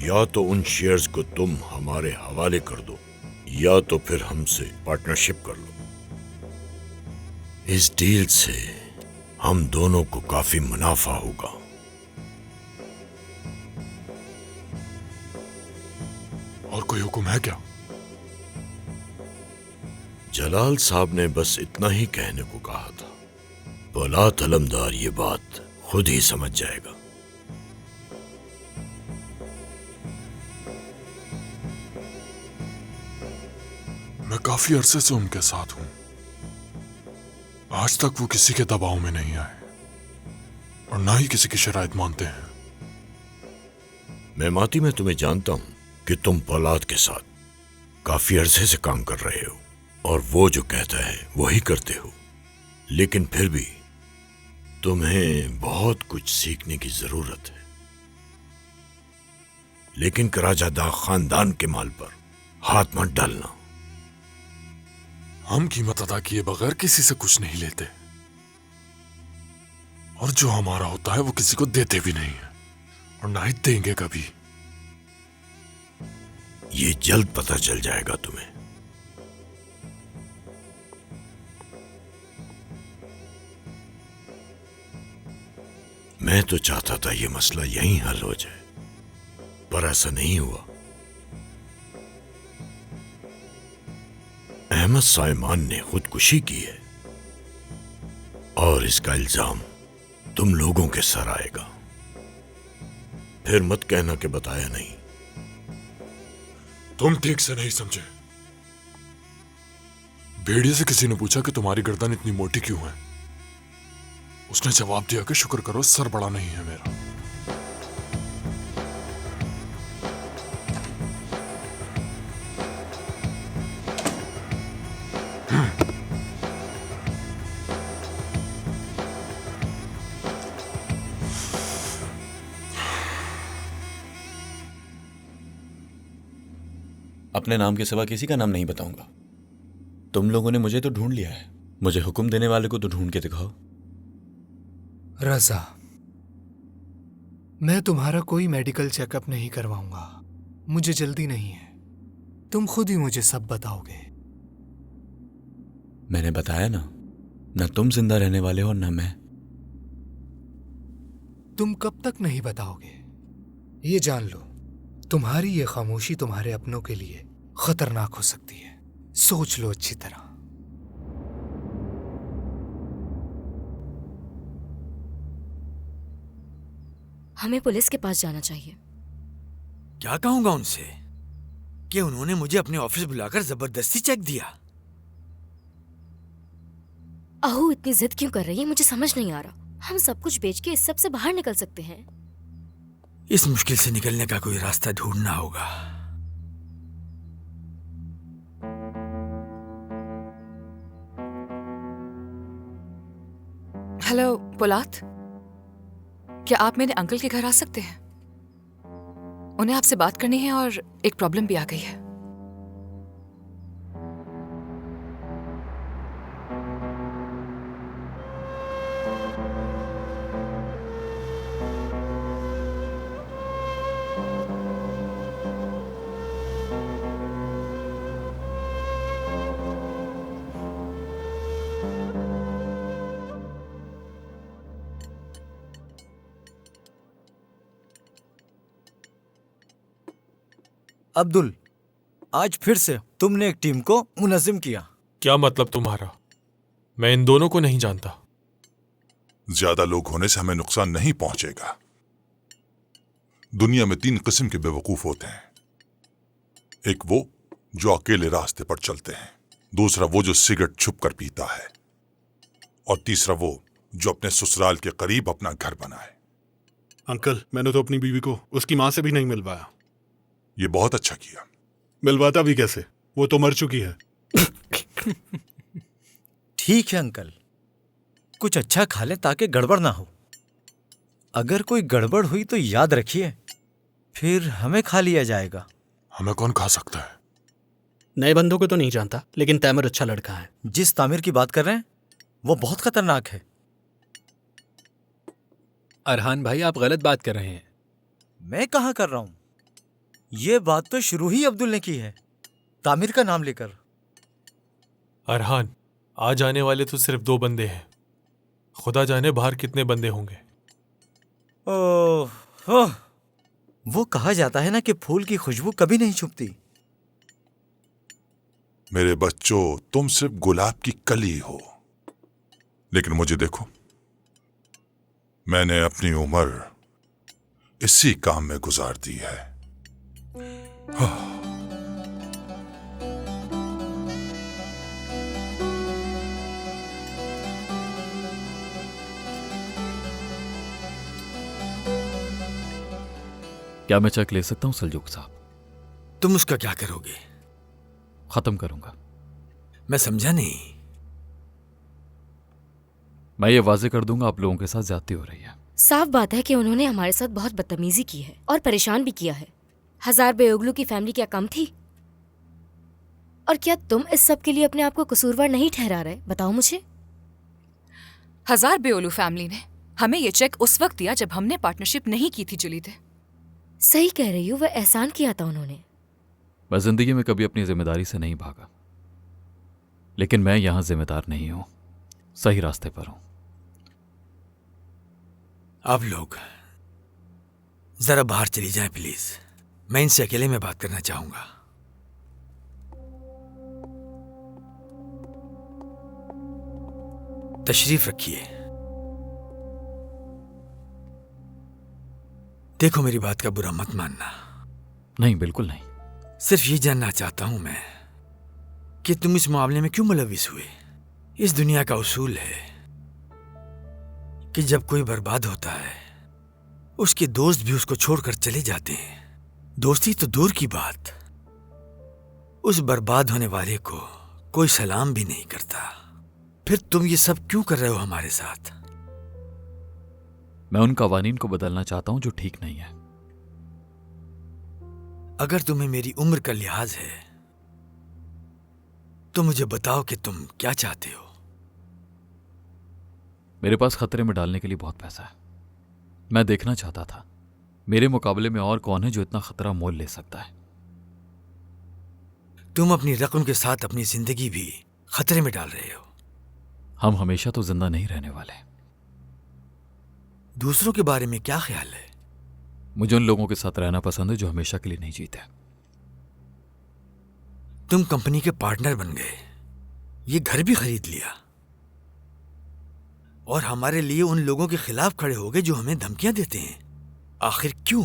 या तो उन शेयर्स को तुम हमारे हवाले कर दो या तो फिर हमसे पार्टनरशिप कर लो। इस डील से हम दोनों को काफी मुनाफा होगा। और कोई हुक्म है क्या? जलाल साहब ने बस इतना ही कहने को कहा था। फौलाद अलमदार ये बात खुद ही समझ जाएगा। मैं काफी अरसे से उनके साथ हूं। आज तक वो किसी के दबाव में नहीं आए और ना ही किसी की शराइत मानते हैं। मैं माती में तुम्हें जानता हूं कि तुम फौलाद के साथ काफी अरसे से काम कर रहे हो और वो जो कहता है वही करते हो, लेकिन फिर भी तुम्हें बहुत कुछ सीखने की जरूरत है। लेकिन कराजादा खानदान के माल पर हाथ मत डालना। हम कीमत अदा किए बगैर किसी से कुछ नहीं लेते और जो हमारा होता है वो किसी को देते भी नहीं है और ना ही देंगे कभी। ये जल्द पता चल जाएगा तुम्हें। मैं तो चाहता था ये मसला यहीं हल हो जाए, पर ऐसा नहीं हुआ। अहमद साइमान ने खुदकुशी की है और इसका इल्जाम तुम लोगों के सर आएगा। फिर मत कहना कि बताया नहीं। तुम ठीक से नहीं समझे। भेड़िए से किसी ने पूछा कि तुम्हारी गर्दन इतनी मोटी क्यों है। उसने जवाब दिया कि शुक्र करो सर बड़ा नहीं है मेरा। अपने नाम के सिवा किसी का नाम नहीं बताऊंगा। तुम लोगों ने मुझे तो ढूंढ लिया है, मुझे हुक्म देने वाले को तो ढूंढ के दिखाओ। रजा, मैं तुम्हारा कोई मेडिकल चेकअप नहीं करवाऊंगा। मुझे जल्दी नहीं है। तुम खुद ही मुझे सब बताओगे। मैंने बताया ना तुम जिंदा रहने वाले हो ना मैं। तुम कब तक नहीं बताओगे? ये जान लो, तुम्हारी ये खामोशी तुम्हारे अपनों के लिए खतरनाक हो सकती है। सोच लो अच्छी तरह। हमें पुलिस के पास जाना चाहिए। क्या कहूंगा उनसे कि उन्होंने मुझे अपने ऑफिस बुलाकर जबरदस्ती चेक दिया। आहू इतनी जिद क्यों कर रही है, मुझे समझ नहीं आ रहा। हम सब कुछ बेच के इस सब से बाहर निकल सकते हैं। इस मुश्किल से निकलने का कोई रास्ता ढूंढना होगा। हेलो पोलात, क्या आप मेरे अंकल के घर आ सकते हैं? उन्हें आपसे बात करनी है और एक प्रॉब्लम भी आ गई है। अब्दुल, आज फिर से तुमने एक टीम को मुनज़्ज़िम किया। क्या मतलब तुम्हारा? मैं इन दोनों को नहीं जानता। ज्यादा लोग होने से हमें नुकसान नहीं पहुंचेगा। दुनिया में 3 किस्म के बेवकूफ होते हैं। एक वो जो अकेले रास्ते पर चलते हैं, दूसरा वो जो सिगरेट छुप कर पीता है, और तीसरा वो जो अपने ससुराल के करीब अपना घर बनाए। अंकल, मैंने तो अपनी बीवी को उसकी मां से भी नहीं मिलवाया। ये बहुत अच्छा किया। मिलवाता भी कैसे? वो तो मर चुकी है। ठीक है अंकल, कुछ अच्छा खा ले ताकि गड़बड़ ना हो। अगर कोई गड़बड़ हुई तो याद रखिए, फिर हमें खा लिया जाएगा। हमें कौन खा सकता है? नए बंदों को तो नहीं जानता, लेकिन तैमूर अच्छा लड़का है। जिस तामिर की बात कर रहे हैं वो बहुत खतरनाक है। अरहान भाई, आप गलत बात कर रहे हैं। मैं कहाँ कर रहा हूं? ये बात तो शुरू ही अब्दुल ने की है, तामिर का नाम लेकर। अरहान, आज आने वाले तो सिर्फ 2 बंदे हैं। खुदा जाने बाहर कितने बंदे होंगे। ओह, वो कहा जाता है ना कि फूल की खुशबू कभी नहीं छुपती। मेरे बच्चों, तुम सिर्फ गुलाब की कली हो, लेकिन मुझे देखो, मैंने अपनी उम्र इसी काम में गुजार दी है। क्या मैं चेक ले सकता हूं सल्जूक साहब? तुम उसका क्या करोगे? खत्म करूंगा। मैं समझा नहीं। मैं ये वाजे कर दूंगा, आप लोगों के साथ ज्यादती हो रही है। साफ बात है कि उन्होंने हमारे साथ बहुत बदतमीजी की है और परेशान भी किया है। 1000 बेओगलू की फैमिली क्या कम थी? और क्या तुम इस सब के लिए अपने आप को कसूरवार नहीं ठहरा रहे? बताओ मुझे। 1000 बेओलू फैमिली ने हमें ये चेक उस वक्त दिया जब हमने पार्टनरशिप नहीं की थी जुलीदे। सही कह रही हूँ, वह एहसान किया था उन्होंने। मैं जिंदगी में कभी अपनी जिम्मेदारी से नहीं भागा, लेकिन मैं यहां जिम्मेदार नहीं हूं, सही रास्ते पर हूं। आप लोग जरा बाहर चली जाएं प्लीज। मैं इनसे अकेले में बात करना चाहूंगा। तशरीफ रखिए। देखो, मेरी बात का बुरा मत मानना। नहीं, बिल्कुल नहीं। सिर्फ ये जानना चाहता हूं मैं कि तुम इस मामले में क्यों मुलविस हुए। इस दुनिया का उसूल है कि जब कोई बर्बाद होता है, उसके दोस्त भी उसको छोड़कर चले जाते हैं। दोस्ती तो दूर की बात, उस बर्बाद होने वाले को कोई सलाम भी नहीं करता। फिर तुम ये सब क्यों कर रहे हो हमारे साथ? मैं उन कवानीन को बदलना चाहता हूं जो ठीक नहीं है। अगर तुम्हें मेरी उम्र का लिहाज है तो मुझे बताओ कि तुम क्या चाहते हो। मेरे पास खतरे में डालने के लिए बहुत पैसा है। मैं देखना चाहता था मेरे मुकाबले में और कौन है जो इतना खतरा मोल ले सकता है। तुम अपनी रकम के साथ अपनी जिंदगी भी खतरे में डाल रहे हो। हम हमेशा तो जिंदा नहीं रहने वाले। दूसरों के बारे में क्या ख्याल है? मुझे उन लोगों के साथ रहना पसंद है जो हमेशा के लिए नहीं जीते। तुम कंपनी के पार्टनर बन गए, ये घर भी खरीद लिया और हमारे लिए उन लोगों के खिलाफ खड़े हो गए जो हमें धमकियां देते हैं। आखिर क्यों?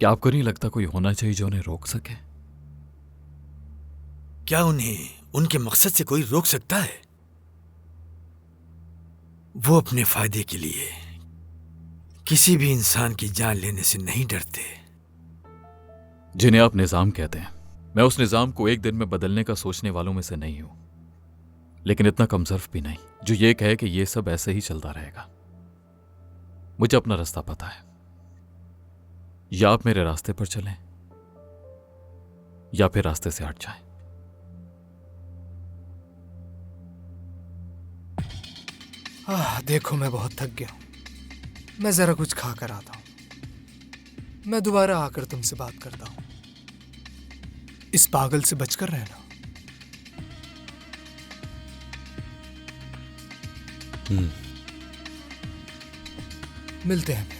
क्या आपको नहीं लगता कोई होना चाहिए जो उन्हें रोक सके? क्या उन्हें उनके मकसद से कोई रोक सकता है? वो अपने फायदे के लिए किसी भी इंसान की जान लेने से नहीं डरते। जिन्हें आप निजाम कहते हैं, मैं उस निजाम को एक दिन में बदलने का सोचने वालों में से नहीं हूं, लेकिन इतना कमजोर भी नहीं जो ये कहे कि ये सब ऐसे ही चलता रहेगा। मुझे अपना रास्ता पता है। या आप मेरे रास्ते पर चलें या फिर रास्ते से हट जाएं। देखो मैं बहुत थक गया हूं, मैं जरा कुछ खा कर आता हूं। मैं दोबारा आकर तुमसे बात करता हूं। इस पागल से बचकर रहना। मिलते हैं फिर।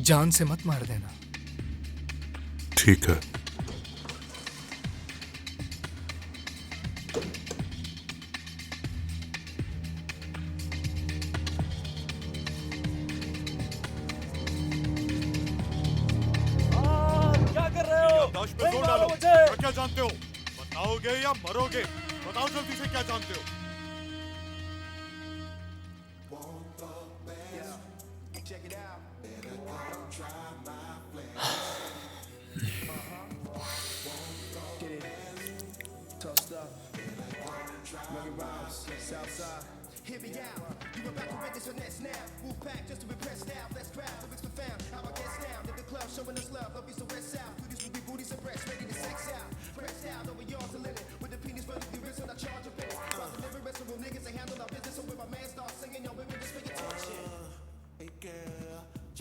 जान से मत मार देना। ठीक है। क्या कर रहे हो? जोर डालो। क्या जानते हो? बताओगे या मरोगे? बताओ जल्दी से, क्या जानते हो?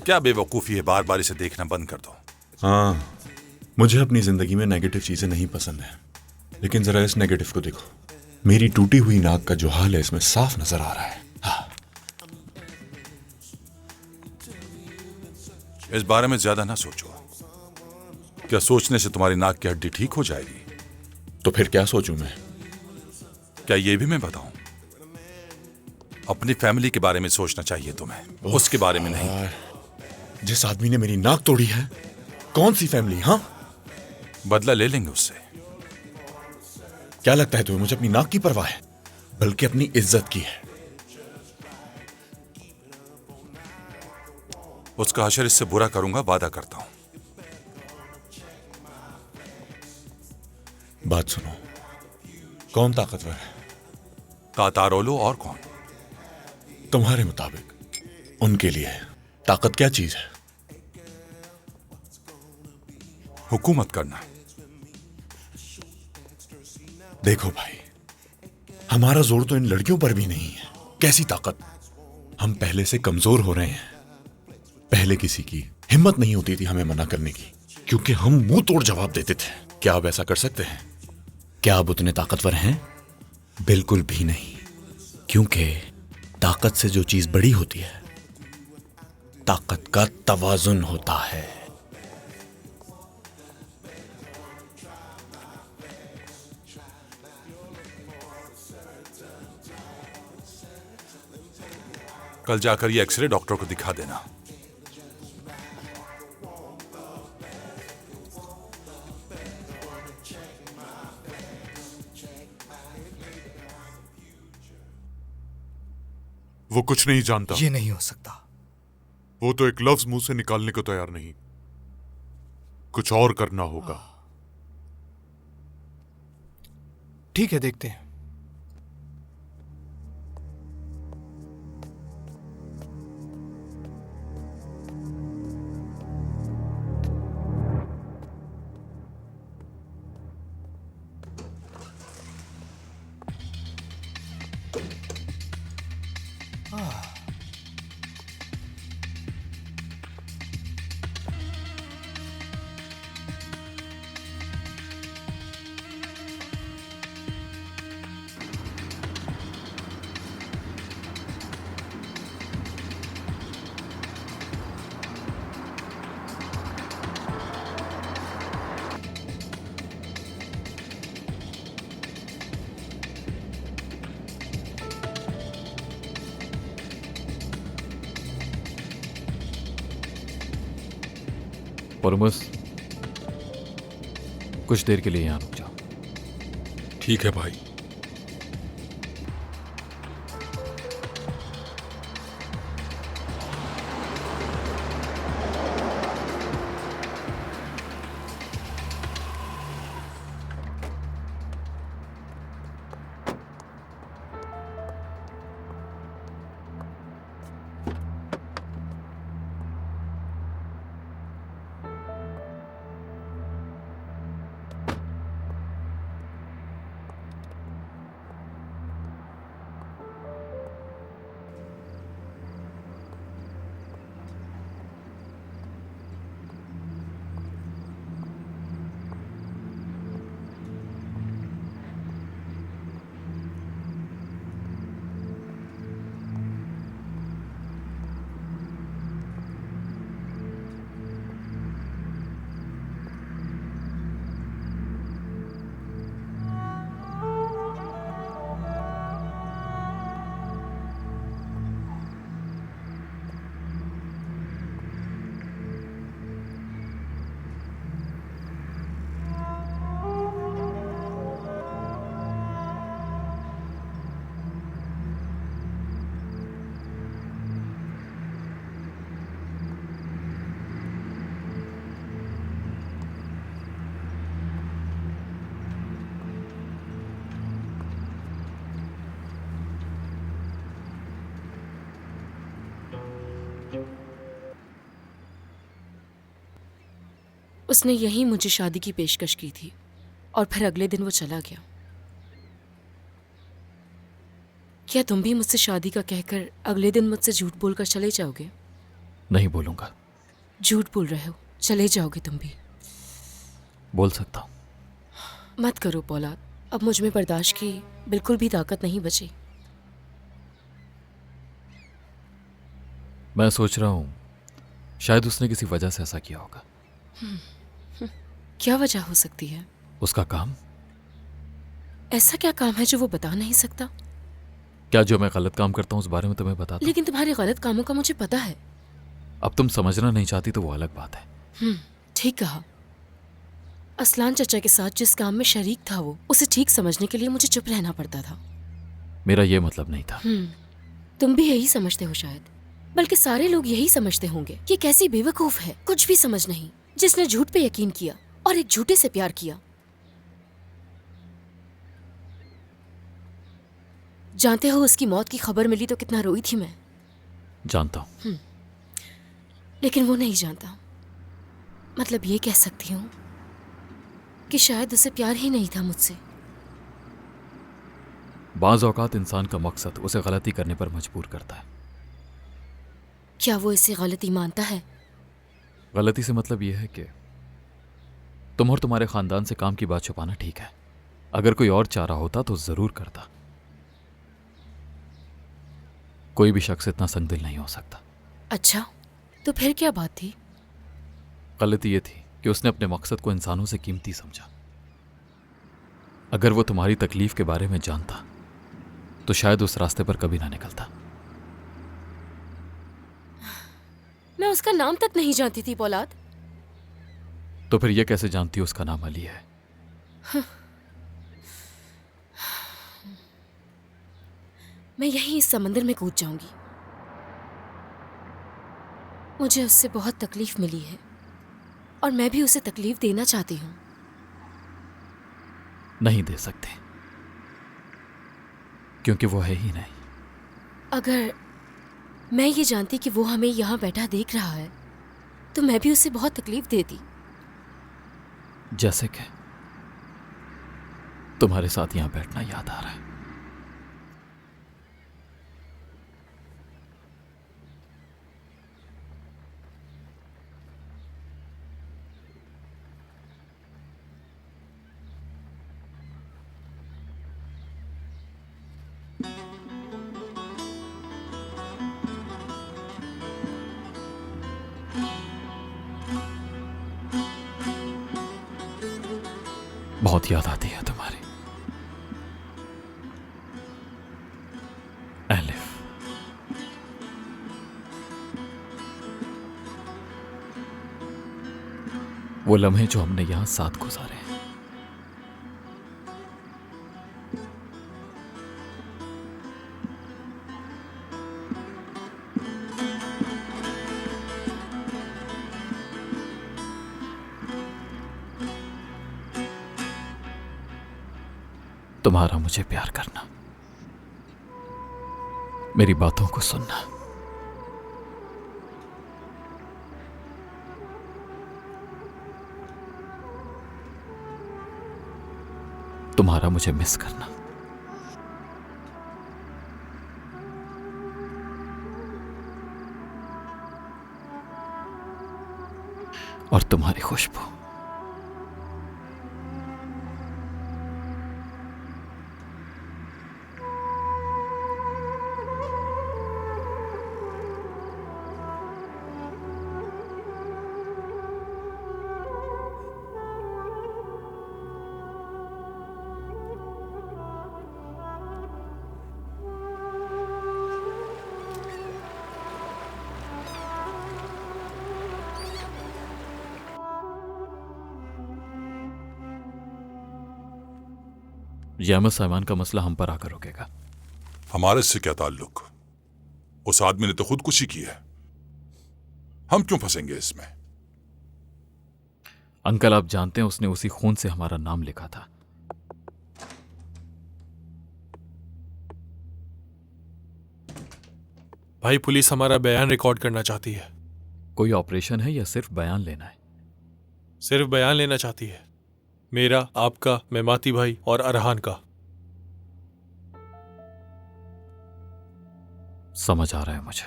क्या बेवकूफी है, बार बार इसे देखना बंद कर दो। हाँ, मुझे अपनी जिंदगी में नेगेटिव चीजें नहीं पसंद है, लेकिन जरा इस नेगेटिव को देखो। मेरी टूटी हुई नाक का जो हाल है इसमें साफ नजर आ रहा है। हाँ। इस बारे में ज्यादा ना सोचो। क्या सोचने से तुम्हारी नाक की हड्डी ठीक हो जाएगी? तो फिर क्या सोचूं मैं? क्या ये भी मैं बताऊं? अपनी फैमिली के बारे में सोचना चाहिए तुम्हें, उसके बारे में नहीं। जिस आदमी ने मेरी नाक तोड़ी है, कौन सी फैमिली? हाँ, बदला ले लेंगे उससे। क्या लगता है तुम्हें मुझे अपनी नाक की परवाह है? बल्कि अपनी इज्जत की है। उसका हशर इससे बुरा करूंगा, वादा करता हूं। बात सुनो, कौन ताकतवर है? कातारोलो और कौन? तुम्हारे मुताबिक उनके लिए ताकत क्या चीज है? हुकूमत करना। देखो भाई, हमारा जोर तो इन लड़कियों पर भी नहीं है। कैसी ताकत? हम पहले से कमजोर हो रहे हैं। पहले किसी की हिम्मत नहीं होती थी हमें मना करने की, क्योंकि हम मुंह तोड़ जवाब देते थे। क्या आप ऐसा कर सकते हैं? क्या आप उतने ताकतवर हैं? बिल्कुल भी नहीं, क्योंकि ताकत से जो चीज बड़ी होती है, ताकत का तवाजुन होता है। कल जाकर ये एक्सरे डॉक्टर को दिखा देना। वो कुछ नहीं जानता। ये नहीं हो सकता। वो तो एक लफ्ज मुंह से निकालने को तैयार नहीं। कुछ और करना होगा। ठीक है, देखते हैं। होरमुस, कुछ देर के लिए यहां रुक जाओ। ठीक है भाई। उसने यहीं मुझे शादी की पेशकश की थी और फिर अगले दिन वो चला गया। क्या तुम भी मुझसे शादी का कहकर अगले दिन मुझसे झूठ बोलकर चले जाओगे? नहीं बोलूंगा। झूठ बोल रहे हो, चले जाओगे तुम भी? बोल सकता हूं। मत करो पौलाद, अब मुझ में बर्दाश्त की बिल्कुल भी ताकत नहीं बची। मैं सोच रहा हूं शायद उसने किसी वजह से ऐसा किया होगा। क्या वजह हो सकती है? उसका काम। ऐसा क्या काम है जो वो बता नहीं सकता? क्या जो मैं गलत काम करता हूं उस बारे में तुम्हें पता? लेकिन तुम्हारे गलत कामों का मुझे पता है। अब तुम समझना नहीं चाहती तो वो अलग बात है। ठीक कहा। असलान चचा के साथ जिस काम में शरीक था वो, उसे ठीक समझने के लिए मुझे चुप रहना पड़ता था। मेरा ये मतलब नहीं था। तुम भी यही समझते हो शायद, बल्कि सारे लोग यही समझते होंगे कि कैसी बेवकूफ है, कुछ भी समझ नहीं, जिसने झूठ पे यकीन किया और एक झूठे से प्यार किया। जानते हो उसकी मौत की खबर मिली तो कितना रोई थी मैं। जानता हूं। लेकिन वो नहीं जानता। मतलब ये कह सकती हूँ कि शायद उसे प्यार ही नहीं था मुझसे। बाज़ औकात इंसान का मकसद उसे गलती करने पर मजबूर करता है। क्या वो इसे गलती मानता है? गलती से मतलब यह है कि तुम और तुम्हारे खानदान से काम की बात छुपाना ठीक है। अगर कोई और चाह रहा होता तो जरूर करता। कोई भी शख्स इतना संगदिल नहीं हो सकता। अच्छा, तो फिर क्या बात थी? गलती यह थी कि उसने अपने मकसद को इंसानों से कीमती समझा। अगर वो तुम्हारी तकलीफ के बारे में जानता तो शायद उस रास्ते पर कभी ना निकलता। मैं उसका नाम तक नहीं जानती थी पौलाद। तो फिर यह कैसे जानती हो उसका नाम अली है? मैं यहीं इस समंदर में कूद जाऊंगी। मुझे उससे बहुत तकलीफ मिली है और मैं भी उसे तकलीफ देना चाहती हूं। नहीं दे सकते, क्योंकि वो है ही नहीं। अगर मैं ये जानती कि वो हमें यहां बैठा देख रहा है तो मैं भी उसे बहुत तकलीफ देती। जैसे कि तुम्हारे साथ यहां बैठना याद आ रहा है। बहुत याद आती है तुम्हारी। एलिफ, वो लम्हे जो हमने यहां साथ गुजारे हैं। तुम्हारा मुझे प्यार करना, मेरी बातों को सुनना, तुम्हारा मुझे मिस करना, और तुम्हारी खुशबू। अहमद साइमान का मसला हम पर आकर रुकेगा। हमारे इससे क्या ताल्लुक? उस आदमी ने तो खुदकुशी की है, हम क्यों फंसेंगे इसमें? अंकल, आप जानते हैं उसने उसी खून से हमारा नाम लिखा था। भाई, पुलिस हमारा बयान रिकॉर्ड करना चाहती है। कोई ऑपरेशन है या सिर्फ बयान लेना है? सिर्फ बयान लेना चाहती है, मेरा, आपका, मेमाती भाई और अरहान का। समझ आ रहा है मुझे।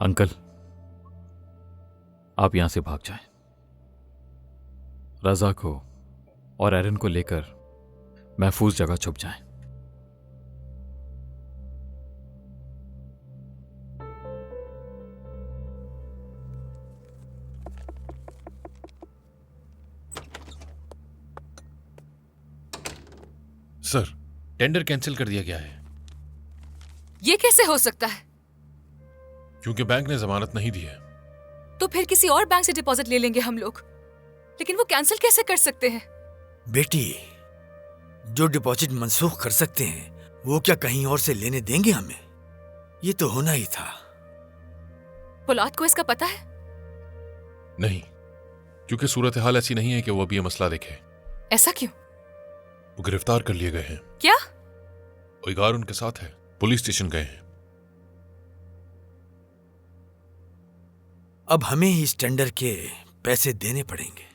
अंकल, आप यहां से भाग जाएं। रजा को और एरन को लेकर महफूज जगह छुप जाएं। सर, टेंडर कैंसिल कर दिया गया है। ये कैसे हो सकता है? क्योंकि बैंक ने जमानत नहीं दी है। तो फिर किसी और बैंक से डिपॉजिट ले लेंगे हम लोग, लेकिन वो कैंसिल कैसे कर सकते हैं? बेटी, जो डिपॉजिट मंसूख कर सकते हैं वो क्या कहीं और से लेने देंगे हमें? ये तो होना ही था। फौलाद को इसका पता है? नहीं, क्योंकि सूरत हाल ऐसी नहीं है कि वो अभी ये मसला देखे। ऐसा क्यों? वो गिरफ्तार कर लिए गए हैं। क्या? उइगार उनके साथ है, पुलिस स्टेशन गए हैं। अब हमें ही इस टेंडर के पैसे देने पड़ेंगे।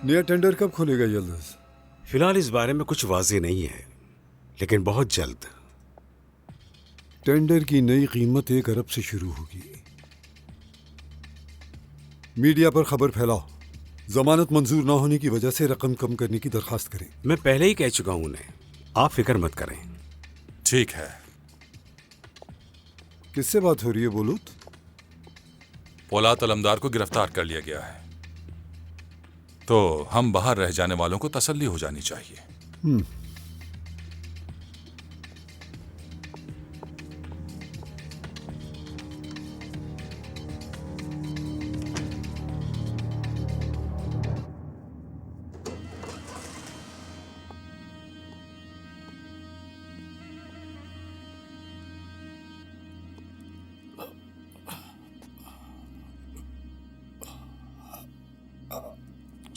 नया टेंडर कब खुलेगा यल्दज? फिलहाल इस बारे में कुछ वाज़ेह नहीं है, लेकिन बहुत जल्द। टेंडर की नई कीमत 1 अरब से शुरू होगी। मीडिया पर खबर फैलाओ, जमानत मंजूर ना होने की वजह से रकम कम करने की दरखास्त करें। मैं पहले ही कह चुका हूं उन्हें, आप फिक्र मत करें। ठीक है। किससे बात हो रही है बोलूत? पोलाद अलमदार को गिरफ्तार कर लिया गया है, तो हम बाहर रह जाने वालों को तसल्ली हो जानी चाहिए।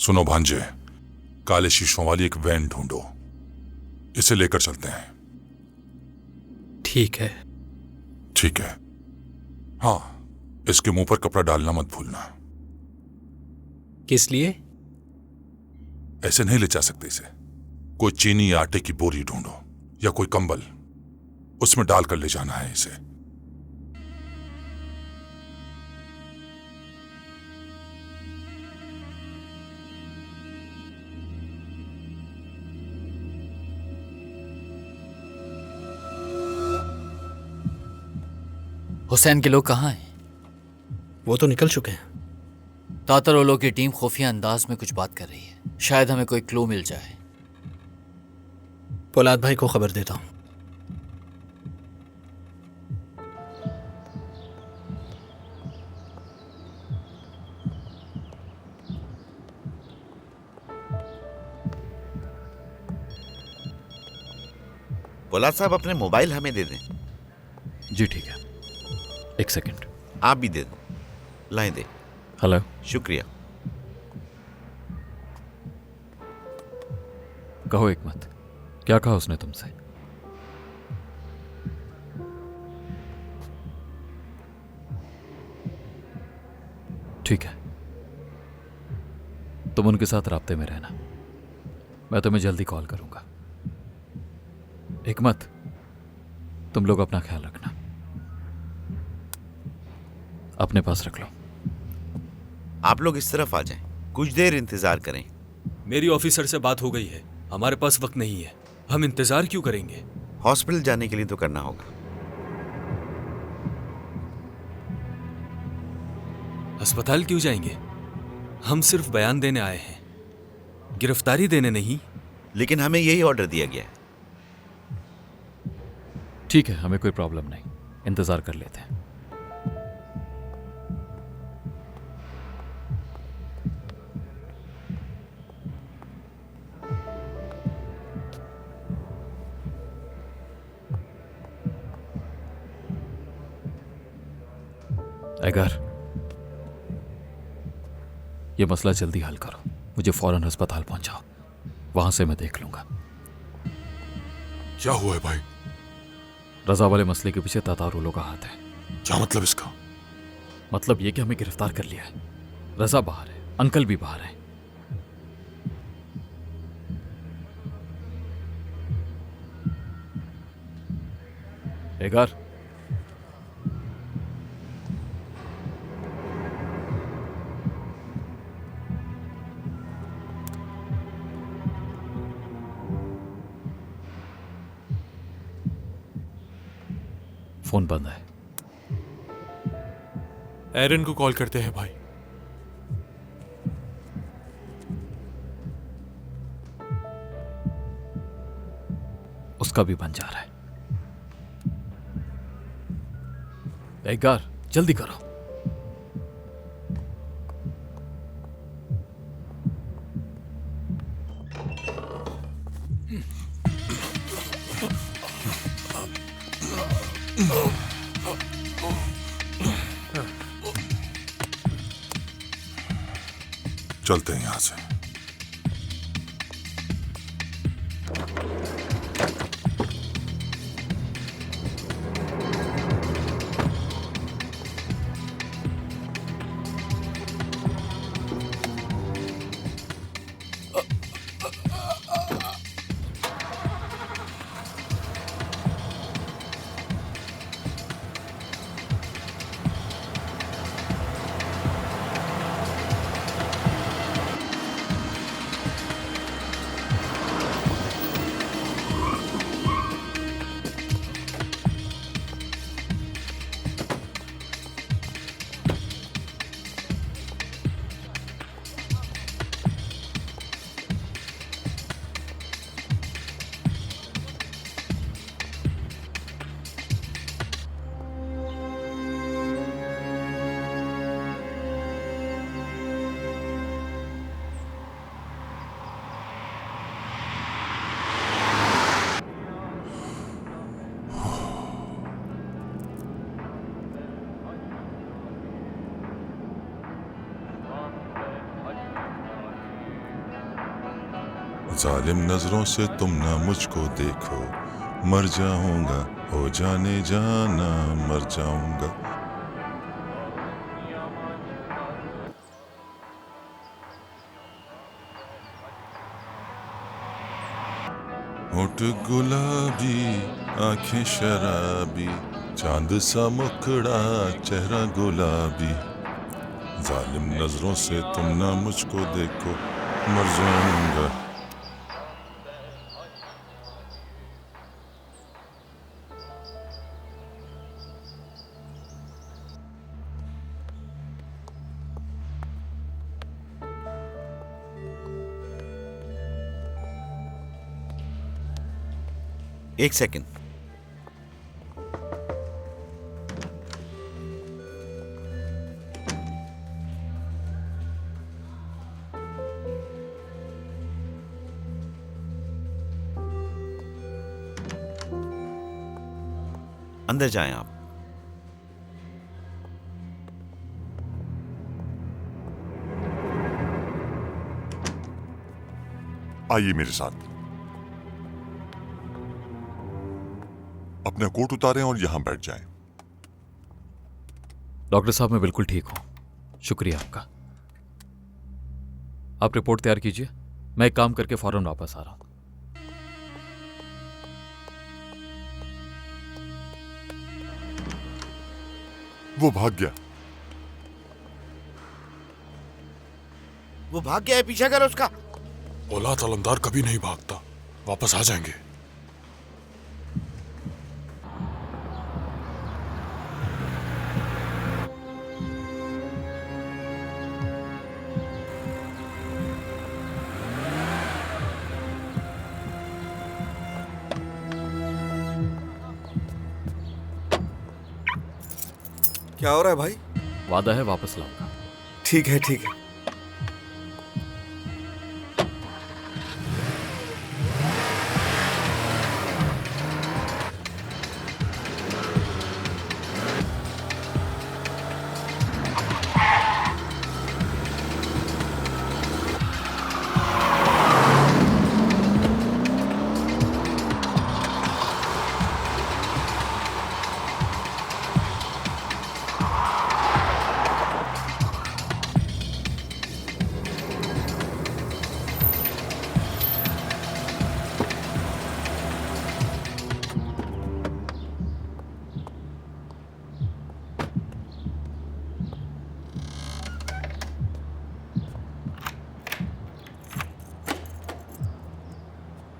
सुनो भांजे, काले शीशों वाली एक वैन ढूंढो, इसे लेकर चलते हैं। ठीक है। ठीक है। हाँ, इसके मुंह पर कपड़ा डालना मत भूलना। किस लिए? ऐसे नहीं ले जा सकते इसे। कोई चीनी या आटे की बोरी ढूंढो या कोई कंबल, उसमें डालकर ले जाना है इसे। हुसैन के लोग कहाँ हैं? वो तो निकल चुके हैं। तातरोलो की टीम खुफिया अंदाज में कुछ बात कर रही है। शायद हमें कोई क्लू मिल जाए। पोलाद भाई को खबर देता हूँ। पोलाद साहब अपने मोबाइल हमें दे दें। जी ठीक है, एक सेकंड। आप भी दे दें। लाएं दे। हेलो। शुक्रिया। कहो हिकमत, क्या कहा उसने तुमसे? ठीक है, तुम उनके साथ राब्ते में रहना, मैं तुम्हें जल्दी कॉल करूंगा। हिकमत, तुम लोग अपना ख्याल रखना, अपने पास रख लो। आप लोग इस तरफ आ जाएं, कुछ देर इंतजार करें। मेरी ऑफिसर से बात हो गई है, हमारे पास वक्त नहीं है, हम इंतजार क्यों करेंगे? हॉस्पिटल जाने के लिए तो करना होगा। अस्पताल क्यों जाएंगे? हम सिर्फ बयान देने आए हैं, गिरफ्तारी देने नहीं। लेकिन हमें यही ऑर्डर दिया गया है। ठीक है, हमें कोई प्रॉब्लम नहीं, इंतजार कर लेते हैं। एगार, ये मसला जल्दी हल करो, मुझे फौरन अस्पताल पहुंचाओ, वहां से मैं देख लूंगा। क्या हुआ है भाई? रजा वाले मसले के पीछे तातारुलों का हाथ है। क्या मतलब इसका? मतलब ये कि हमें गिरफ्तार कर लिया है। रजा बाहर है, अंकल भी बाहर है। एगार, फोन बंद है। एरन को कॉल करते हैं भाई। उसका भी बन जा रहा है। एगार, जल्दी करो। चलते हैं यहां से। जालिम नजरों से तुम ना मुझको देखो, मर जाऊंगा, हो जाने जाना, मर जाऊंगा। होठ गुलाबी, आंखें शराबी, चांद सा मुखड़ा, चेहरा गुलाबी। जालिम नजरों से तुम ना मुझको देखो, मर जाऊंगा। एक सेकंड। अंदर जाएं आप। आइए मेरे साथ। अपना कोट उतारें और यहां बैठ जाएं। डॉक्टर साहब मैं बिल्कुल ठीक हूं, शुक्रिया आपका। आप रिपोर्ट तैयार कीजिए, मैं एक काम करके फौरन वापस आ रहा हूं। वो भाग गया। वो भाग गया है, पीछा कर उसका। औलाद अलमदार कभी नहीं भागता, वापस आ जाएंगे। क्या हो रहा है भाई? वादा है वापस लाऊंगा। ठीक है ठीक है।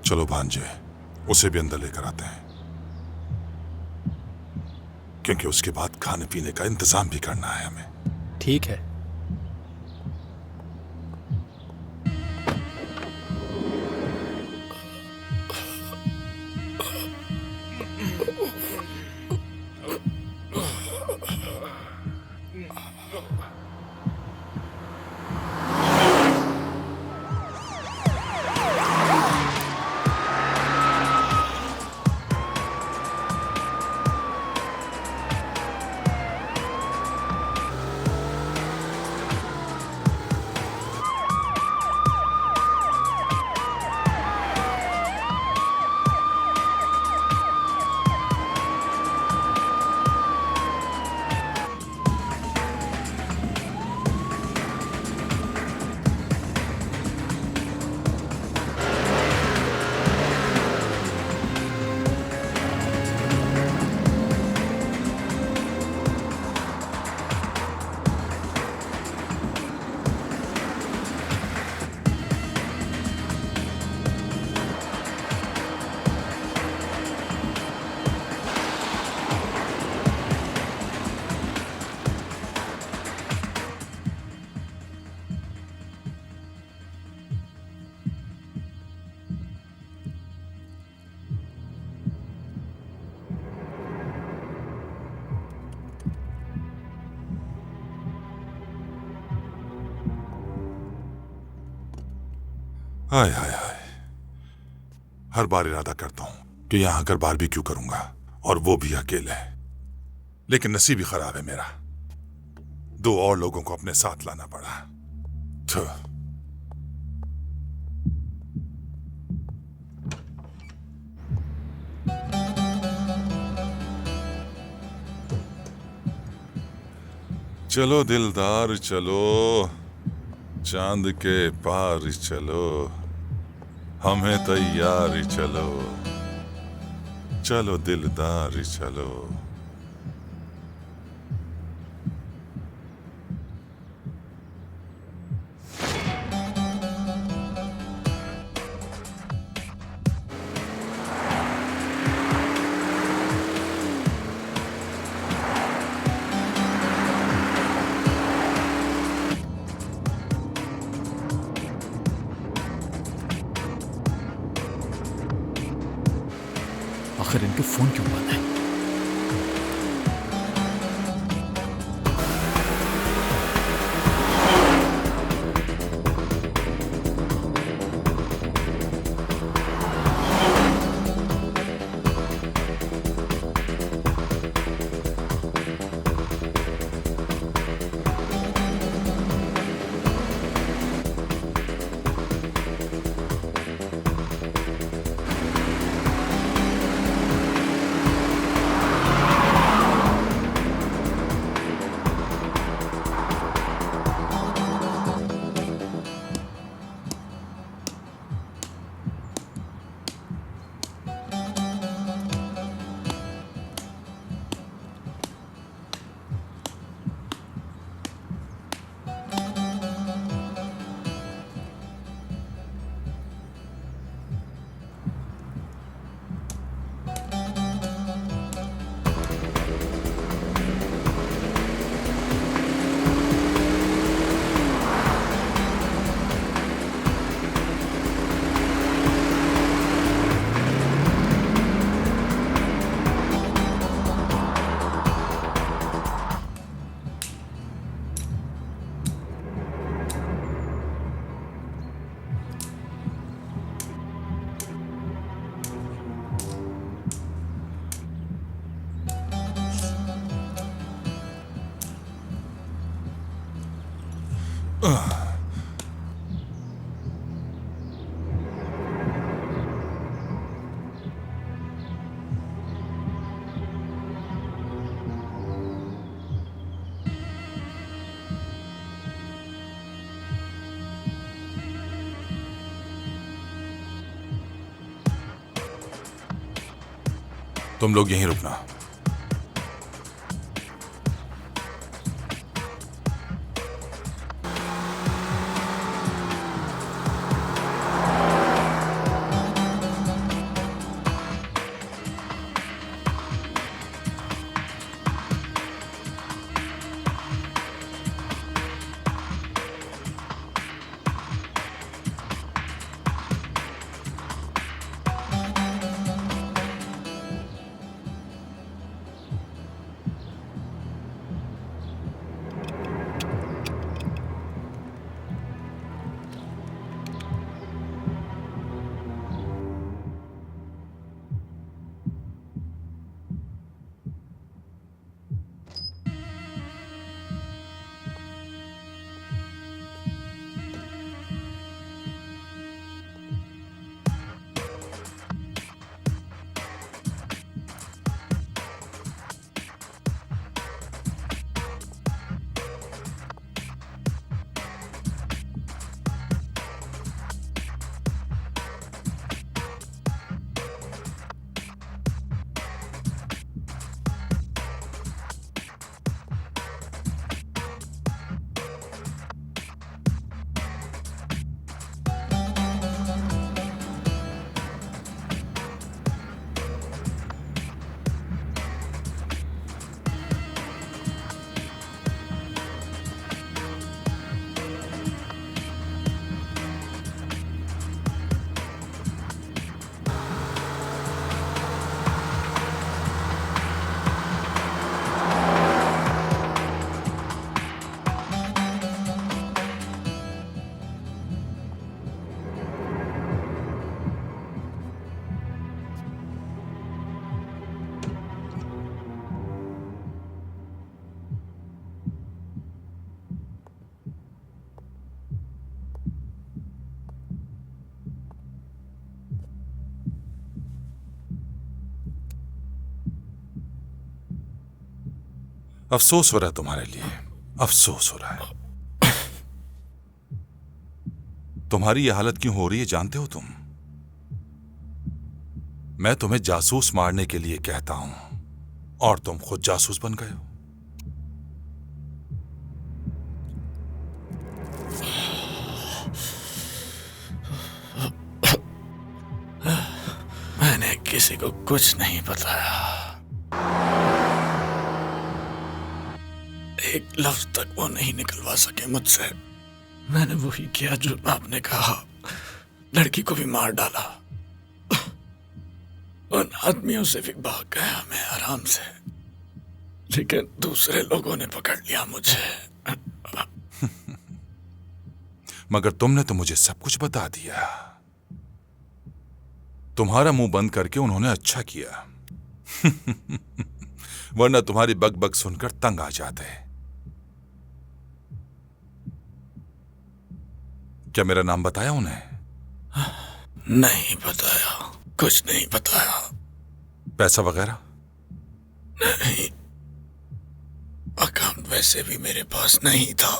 चलो भांजे, उसे भी अंदर लेकर आते हैं, क्योंकि उसके बाद खाने पीने का इंतजाम भी करना है हमें। ठीक है। हाय हाय हाय, हर बार इरादा करता हूं कि यहां आकर बारबेक्यू करूंगा, और वो भी अकेले। लेकिन नसीब ही खराब है मेरा, 2 और लोगों को अपने साथ लाना पड़ा। तो चलो दिलदार चलो, चांद के पार चलो, हमें तैयार चलो, चलो दिलदार चलो। आखिर इनके फोन क्यों बंद है? तुम लोग यहीं रुकना। अफसोस हो रहा है तुम्हारे लिए, अफसोस हो रहा है। तुम्हारी यह हालत क्यों हो रही है जानते हो तुम? मैं तुम्हें जासूस मारने के लिए कहता हूं और तुम खुद जासूस बन गए हो। मैंने किसी को कुछ नहीं बताया, एक लफ्ज तक वो नहीं निकलवा सके मुझसे। मैंने वही किया जो आपने कहा, लड़की को भी मार डाला। उन आदमियों से भी भाग गया मैं आराम से, लेकिन दूसरे लोगों ने पकड़ लिया मुझे। मगर तुमने तो मुझे सब कुछ बता दिया। तुम्हारा मुंह बंद करके उन्होंने अच्छा किया। वरना तुम्हारी बक बक सुनकर तंग आ जाते। क्या मेरा नाम बताया उन्हें? नहीं बताया, कुछ नहीं बताया। पैसा वगैरह? नहीं, अकाउंट वैसे भी मेरे पास नहीं था,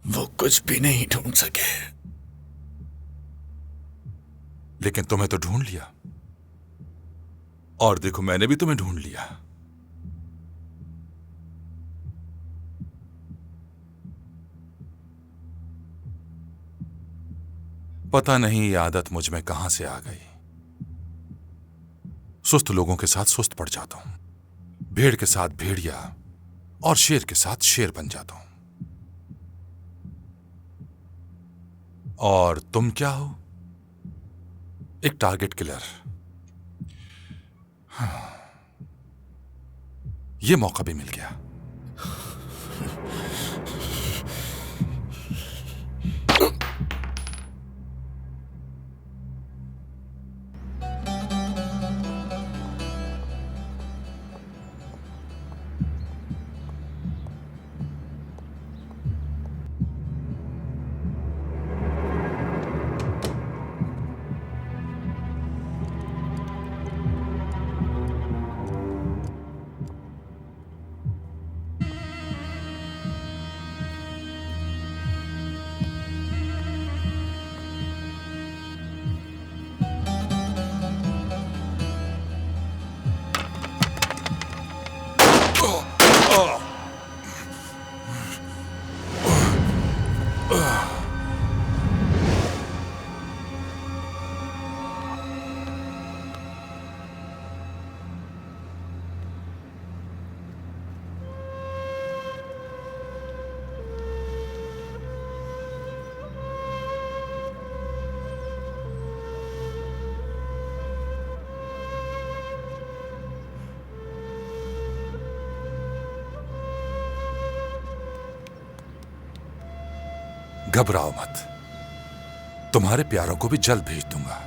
वो कुछ भी नहीं ढूंढ सके। लेकिन तुम्हें तो ढूंढ लिया, और देखो मैंने भी तुम्हें ढूंढ लिया। पता नहीं ये आदत मुझ में कहां से आ गई। सुस्त लोगों के साथ सुस्त पड़ जाता हूं, भेड़ के साथ भेड़िया और शेर के साथ शेर बन जाता हूं। और तुम क्या हो? एक टारगेट किलर। ये मौका भी मिल गया। घबराओ मत, तुम्हारे प्यारों को भी जल्द भेज दूंगा।